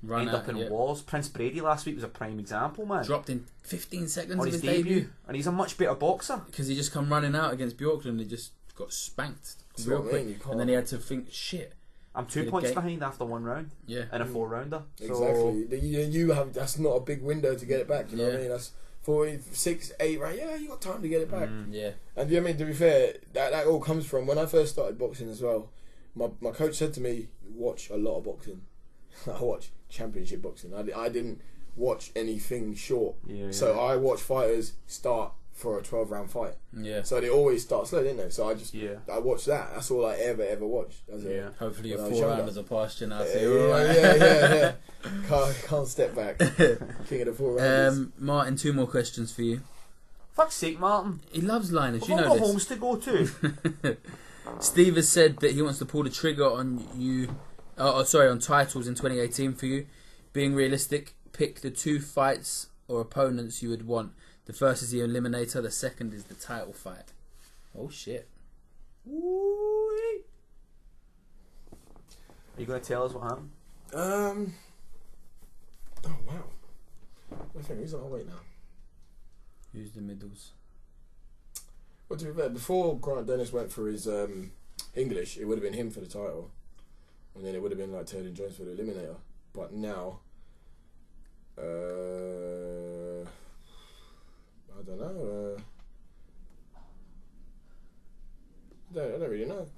Run end out, up in wars. Prince Brady last week was a prime example, man. Dropped in 15 seconds on of his his debut, and he's a much better boxer because he just come running out against Bjorklund and he just got spanked real quick, and then he had to think, shit, I'm 2 points behind after 1 round. Yeah, in a 4-rounder. Exactly. You have, that's not a big window to get it back. You know what I mean? That's 4, 6, 8 rounds. Yeah, you got time to get it back. Yeah. And you know what I mean? To be fair, that all comes from when I first started boxing as well. My coach said to me, watch a lot of boxing. I watch championship boxing. I didn't watch anything short. So I watch fighters start for a 12-round fight. Yeah. So they always start slow, didn't they? So I watched that. That's all I ever watched. Hopefully your 4-rounders are past you now. Yeah. Can't step back. King of the 4-rounders. Martin, 2 more questions for you. Fuck's sake, Martin. He loves Linus. You I've know got this. homes to go to. Steve has said that he wants to pull the trigger on you. On titles in 2018 for you. Being realistic, pick the 2 fights or opponents you would want. The first is the Eliminator. The second is the title fight. Oh shit! Woo-wee. Are you going to tell us what happened? Oh wow! Who's on my way now? Who's the middles? Well, to be fair, before Grant Dennis went for his English, it would have been him for the title, and then it would have been like Tony Jones for the Eliminator. But now, I don't know. I don't really know.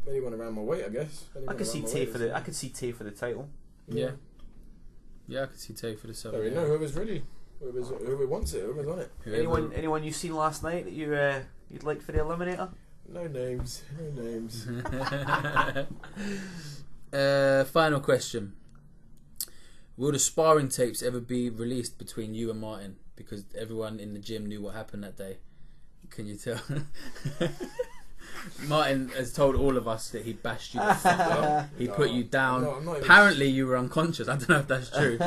anyone around my weight, I guess. I could see Tay for the. I could see Tay for the title. Yeah, I could see Tay for the I don't know whoever's ready, whoever wants it, whoever's on it. Anyone you seen last night that you'd like for the Eliminator? No names. Final question: will the sparring tapes ever be released between you and Martin? Because everyone in the gym knew what happened that day. Can you tell? Martin has told all of us that he bashed you the fuck up. He put you down. Apparently you were unconscious. I don't know if that's true.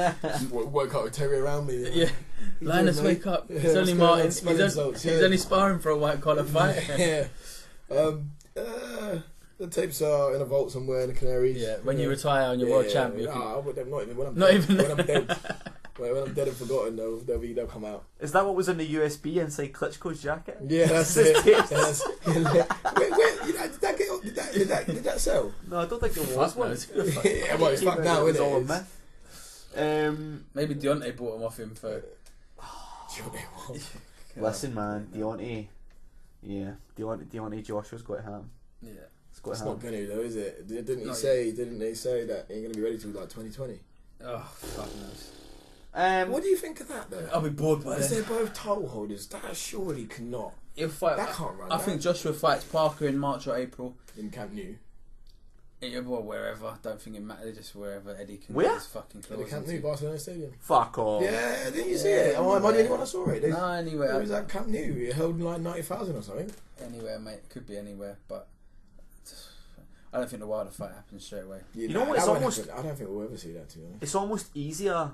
Woke up with Terry around me. Yeah. Linus, wake up. It's only Martin. He's only sparring for a white collar fight. Yeah. The tapes are in a vault somewhere in the Canaries. Yeah. When you retire and you're world champion. Not even when I'm not dead. even when I'm dead. When I'm dead and forgotten, they'll come out. Is that what was in the USB inside Klitschko's jacket? Yeah, that's it. Did that sell? No, I don't think there was one. Yeah, well, it's fucked now, isn't it? All a myth. Maybe Deontay bought him off him for. Listen, man, Deontay. Yeah, Deontay Joshua's got ham. Yeah, it's not gonna though, is it? Didn't they say that he ain't gonna be ready till like 2020? Oh, fuck knows. What do you think of that though? I'll be bored by this. They're both title holders. That surely cannot. He'll fight. That can't run. I think Joshua fights Parker in March or April. In Camp Nou. Yeah, well, wherever. I don't think it matters. Just wherever Eddie can get his fucking claws. In the Camp Nou, Barcelona Stadium. Fuck off. Yeah, didn't you see it? Am I the only one that saw it? No, anywhere. It was at Camp Nou. It held like 90,000 or something. Anywhere, mate. Could be anywhere, but I don't think the Wilder fight happens straight away. You know what? It's almost. I don't think we'll ever see that. To be honest, it's almost easier.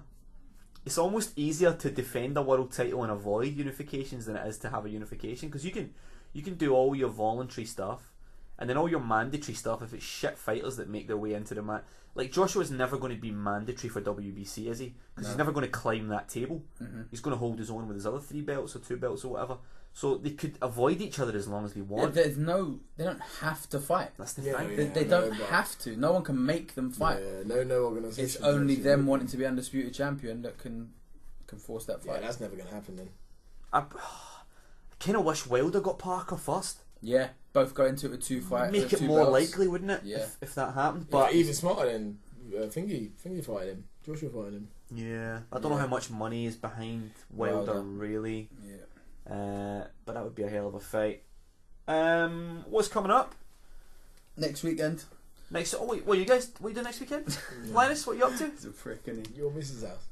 It's almost easier to defend a world title and avoid unifications than it is to have a unification, because you can do all your voluntary stuff and then all your mandatory stuff if it's shit fighters that make their way into the match. Like Joshua's never going to be mandatory for WBC, is he? Because he's never going to climb that table. Mm-hmm. He's going to hold his own with his other 3 belts or 2 belts or whatever. So they could avoid each other as long as they want. They don't have to fight. That's the thing. They don't have to. No one can make them fight. Yeah, no organisation. It's only them wanting to be undisputed champion that can force that fight. Yeah, that's never going to happen then. I kind of wish Wilder got Parker first. Yeah, both go into it with 2 fights. Make it more likely, wouldn't it? Yeah. If that happened. But even smarter than Fingy fighting him. Joshua fighting him. Yeah, I don't know how much money is behind Wilder really. Yeah. But that would be a hell of a fight. What's coming up? Next weekend. Oh wait, what you doing next weekend? Linus, what are you up to? It's a prick, isn't he? Your missus' house.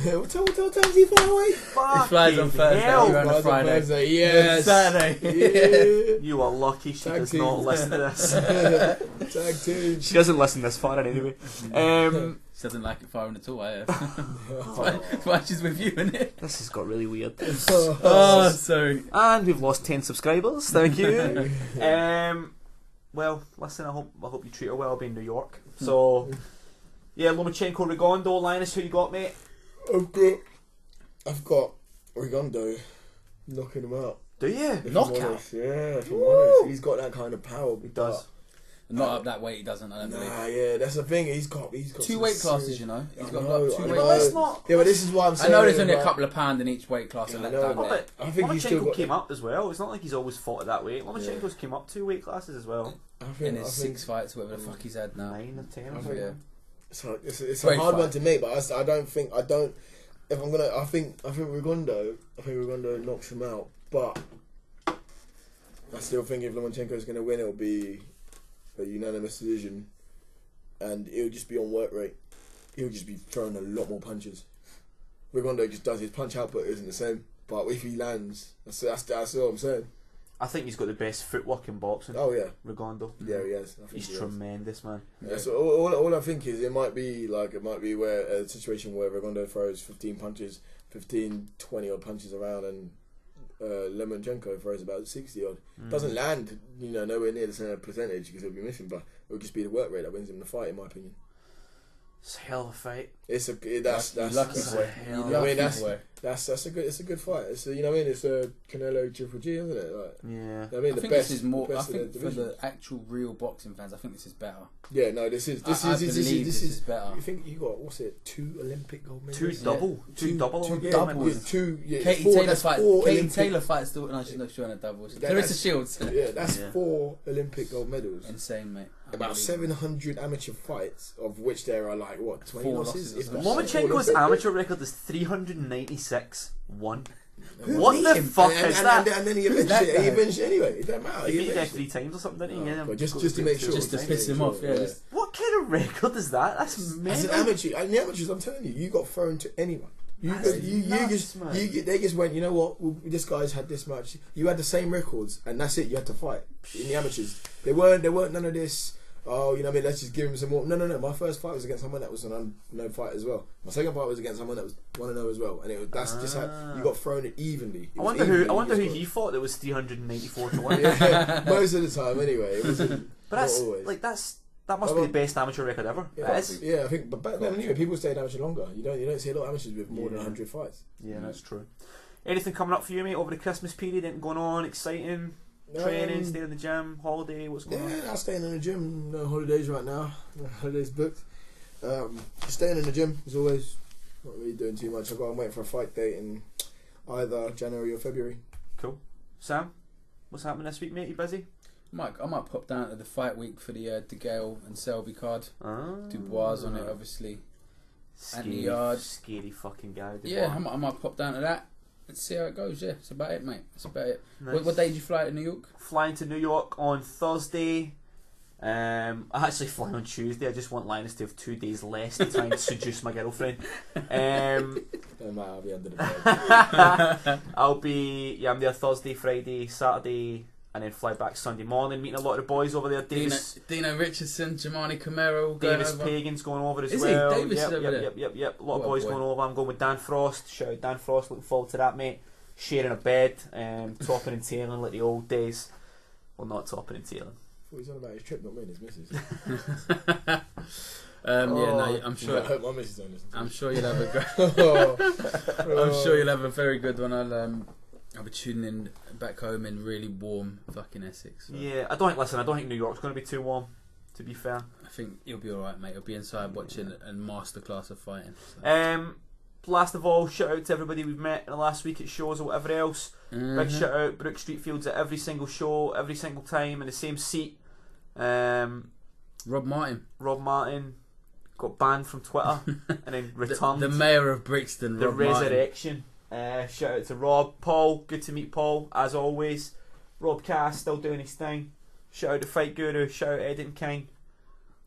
What time's he flying away? He flies on Thursday. You're on a Friday. Yes. Saturday. Yeah. You are lucky she does not listen to this. Tag team. She doesn't listen this far anyway. She doesn't like it firing at all. That's why she's with you, isn't it? This has got really weird. Oh, sorry. And we've lost 10 subscribers. Thank you. Well, listen, I hope you treat her well. I'll be in New York. So, yeah, Lomachenko, Rigondo, Linus, who you got, mate? I've got Rigondo knocking him out. Do you? Knockout? Yeah, if I'm honest. He's got that kind of power. He does. Not up that weight, he doesn't. I don't believe. Yeah, that's the thing. He's got 2 weight classes, you know. He's got 2 weight classes. Yeah, but this is what I'm saying. I know there's only a couple of pounds in each weight class. I know, but I think Lomachenko came up as well. It's not like he's always fought at that weight. Lomachenko's came up 2 weight classes as well. In his 6 fights, whatever the fuck he's had now. 9 or 10. Yeah. So it's a hard one to make, but I think Rigondo knocks him out, but I still think if Lomachenko's going to win, it'll be a unanimous decision, and it'll just be on work rate. He'll just be throwing a lot more punches. Rigondo just does his punch output isn't the same, but if he lands, that's what I'm saying. I think he's got the best footwork in boxing. Oh yeah, Rigondo. Yeah, he has. He's tremendous, man. Yeah. So all I think is it might be where a situation where Rigondo throws 15 punches, 15, 20 odd punches around, and Lomachenko throws about 60 odd. Doesn't land, nowhere near the same percentage because he'll be missing, but it'll just be the work rate that wins him the fight, in my opinion. It's a hell of a fight. That's lucky boy. That's a good fight. It's a, you know what I mean. It's a Canelo Triple G, isn't it? Like, Yeah. you know what I I mean, think this is more. I think for the actual real boxing fans, I think this is better. Yeah, no, this is this is better. You think you got 2 Olympic gold medals? Two double Two medals. Katie Taylor fights still. No, she's not showing a doubles. Clarissa Shields. Yeah, that's 4 Olympic gold medals. Insane, mate. About 700 amateur fights, of which there are like 20 4 losses. losses. Lomachenko's amateur record is 396 1. Who What beat the him? fuck and, is and, that? And then he eventually anyway. It doesn't matter. He beat that 3 times or something, didn't he? Yeah. Just to make sure. Just to piss him off, yeah. What kind of record is that? That's As mental. an amateur, and the amateurs, I'm telling you, you got thrown to anyone. They just went, you know what? Well, this guy's had this much. You had the same records, and that's it. You had to fight in the amateurs. There weren't none of this. Oh, you know what I mean? Let's just give him some more. No. My first fight was against someone that was an unknown fight as well. My second fight was against someone that was 1-0 as well, and that's just how you got thrown it evenly. I wonder who he fought that was 394 to 1. Yeah, most of the time, anyway. It wasn't. But that's always. like that must be the best amateur record ever. Yeah, I think. But back then, anyway, people stayed amateur longer. You don't see a lot of amateurs with more than 100 fights. Yeah, that's true. Anything coming up for you, mate, over the Christmas period? Anything going on? Exciting? Training, staying in the gym, holiday, what's going on? Yeah, I'm staying in the gym. No holidays right now. No holidays booked. Staying in the gym as always. Not really doing too much. I'm waiting for a fight date in either January or February. Cool. Sam, what's happening this week, mate? You busy? I might pop down to the fight week for the De Gale and Selby card. Dubois on it, obviously. Scary fucking guy. Dubois. Yeah, I might pop down to that. Let's see how it goes. Yeah, that's about it, mate. That's about it. Nice. What day did you fly to New York? Flying to New York on Thursday. I actually fly on Tuesday. I just want Linus to have 2 days less to try and seduce my girlfriend. I'll be under the bed. I'm there Thursday, Friday, Saturday, and then fly back Sunday morning, meeting a lot of the boys over there. Dino Richardson, Jamani Camaro, Davis Pagan's going over as is well. He? Davis over there? Yep. A lot of boys going over. I'm going with Dan Frost. Shout out Dan Frost. Looking forward to that, mate. Sharing a bed, topping and tailing like the old days. Well, not topping and tailing. He's on about his trip, not me and his missus. I'm sure. I hope my missus don't listen. I'm sure you'll have a great. I'm sure you'll have a very good one. I'll be tuning in back home in really warm fucking Essex. So. Yeah, I don't think New York's going to be too warm, to be fair. I think you'll be alright, mate. You'll be inside watching a masterclass of fighting. So. Last of all, shout out to everybody we've met in the last week at shows or whatever else. Big shout out, Brook Streetfields at every single show, every single time in the same seat. Rob Martin got banned from Twitter and then returned. The mayor of Brixton, the Rob resurrection. Shout out to Rob. Paul, good to meet Paul as always. Rob Cass still doing his thing. Shout out to Fight Guru. Shout out Ed and King.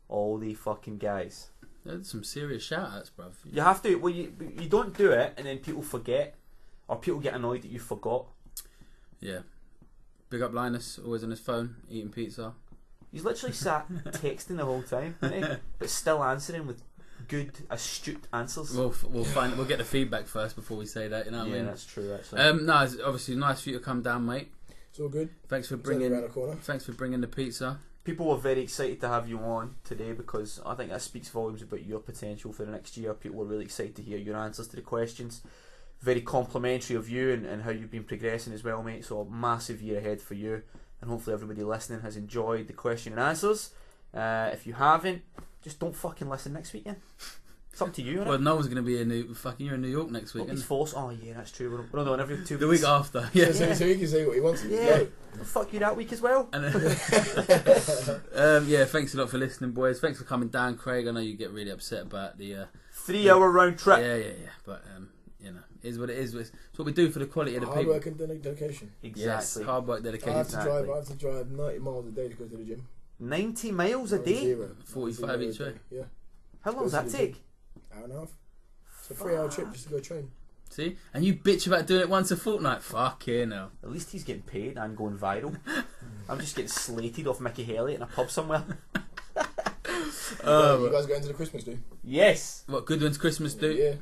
All the fucking guys. That's some serious shout outs, bruv. You have to. Well, you don't do it and then people forget, or people get annoyed that you forgot. Yeah. Big up Linus, always on his phone eating pizza. He's literally sat texting the whole time, isn't he? But still answering with good, astute answers. We'll get the feedback first before we say that. You know what I mean? Yeah, that's true. Actually, no, it's obviously nice for you to come down, mate. It's all good. Thanks for bringing the pizza. People were very excited to have you on today because I think that speaks volumes about your potential for the next year. People were really excited to hear your answers to the questions. Very complimentary of you and how you've been progressing as well, mate. So a massive year ahead for you, and hopefully everybody listening has enjoyed the question and answers. If you haven't, just don't fucking listen next weekend. It's up to you. Well, no one's going to be you're in New York next week. It's forced. Oh yeah, that's true. We're only on every 2 weeks. The week after, yeah. So he can say what he wants. Yeah. Well, fuck you that week as well. Yeah, thanks a lot for listening, boys. Thanks for coming down, Craig. I know you get really upset about the 3-hour round trip. Yeah. But it is what it is. It's what we do for the quality of the people. Hard work and dedication. Exactly. Yes, hard work, dedication. I have to drive 90 miles a day to go to the gym. 90 miles a day? 45 each way. Yeah. How long does that take? Hour and a half. It's a 3-hour trip just to go train. See? And you bitch about doing it once a fortnight. Fucking hell. At least he's getting paid and going viral. I'm just getting slated off Mickey Haley in a pub somewhere. You guys going to the Christmas do? Yes. What, Goodwin's Christmas do? Yeah.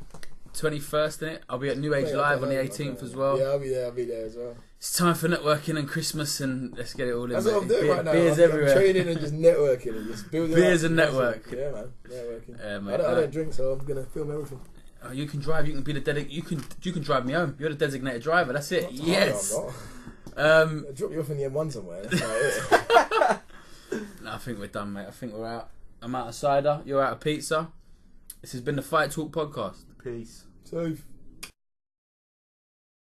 21st, innit? I'll be at New Age Mate, Live I on the don't know, 18th as well. Yeah, I'll be there as well. It's time for networking and Christmas, and let's get it all in. That's mate. what I'm doing right now. Beers I'm everywhere. training and just networking and just building Beers up. and network. Yeah, man, networking. Mate, I don't drink, so I'm gonna film everything. You can drive. You can be the you can drive me home. You're the designated driver. That's it. Yes. No, I'm not. I'll drop you off in the M1 somewhere. That's about it. No, I think we're done, mate. I think we're out. I'm out of cider. You're out of pizza. This has been the Fight Talk podcast. Peace. Safe.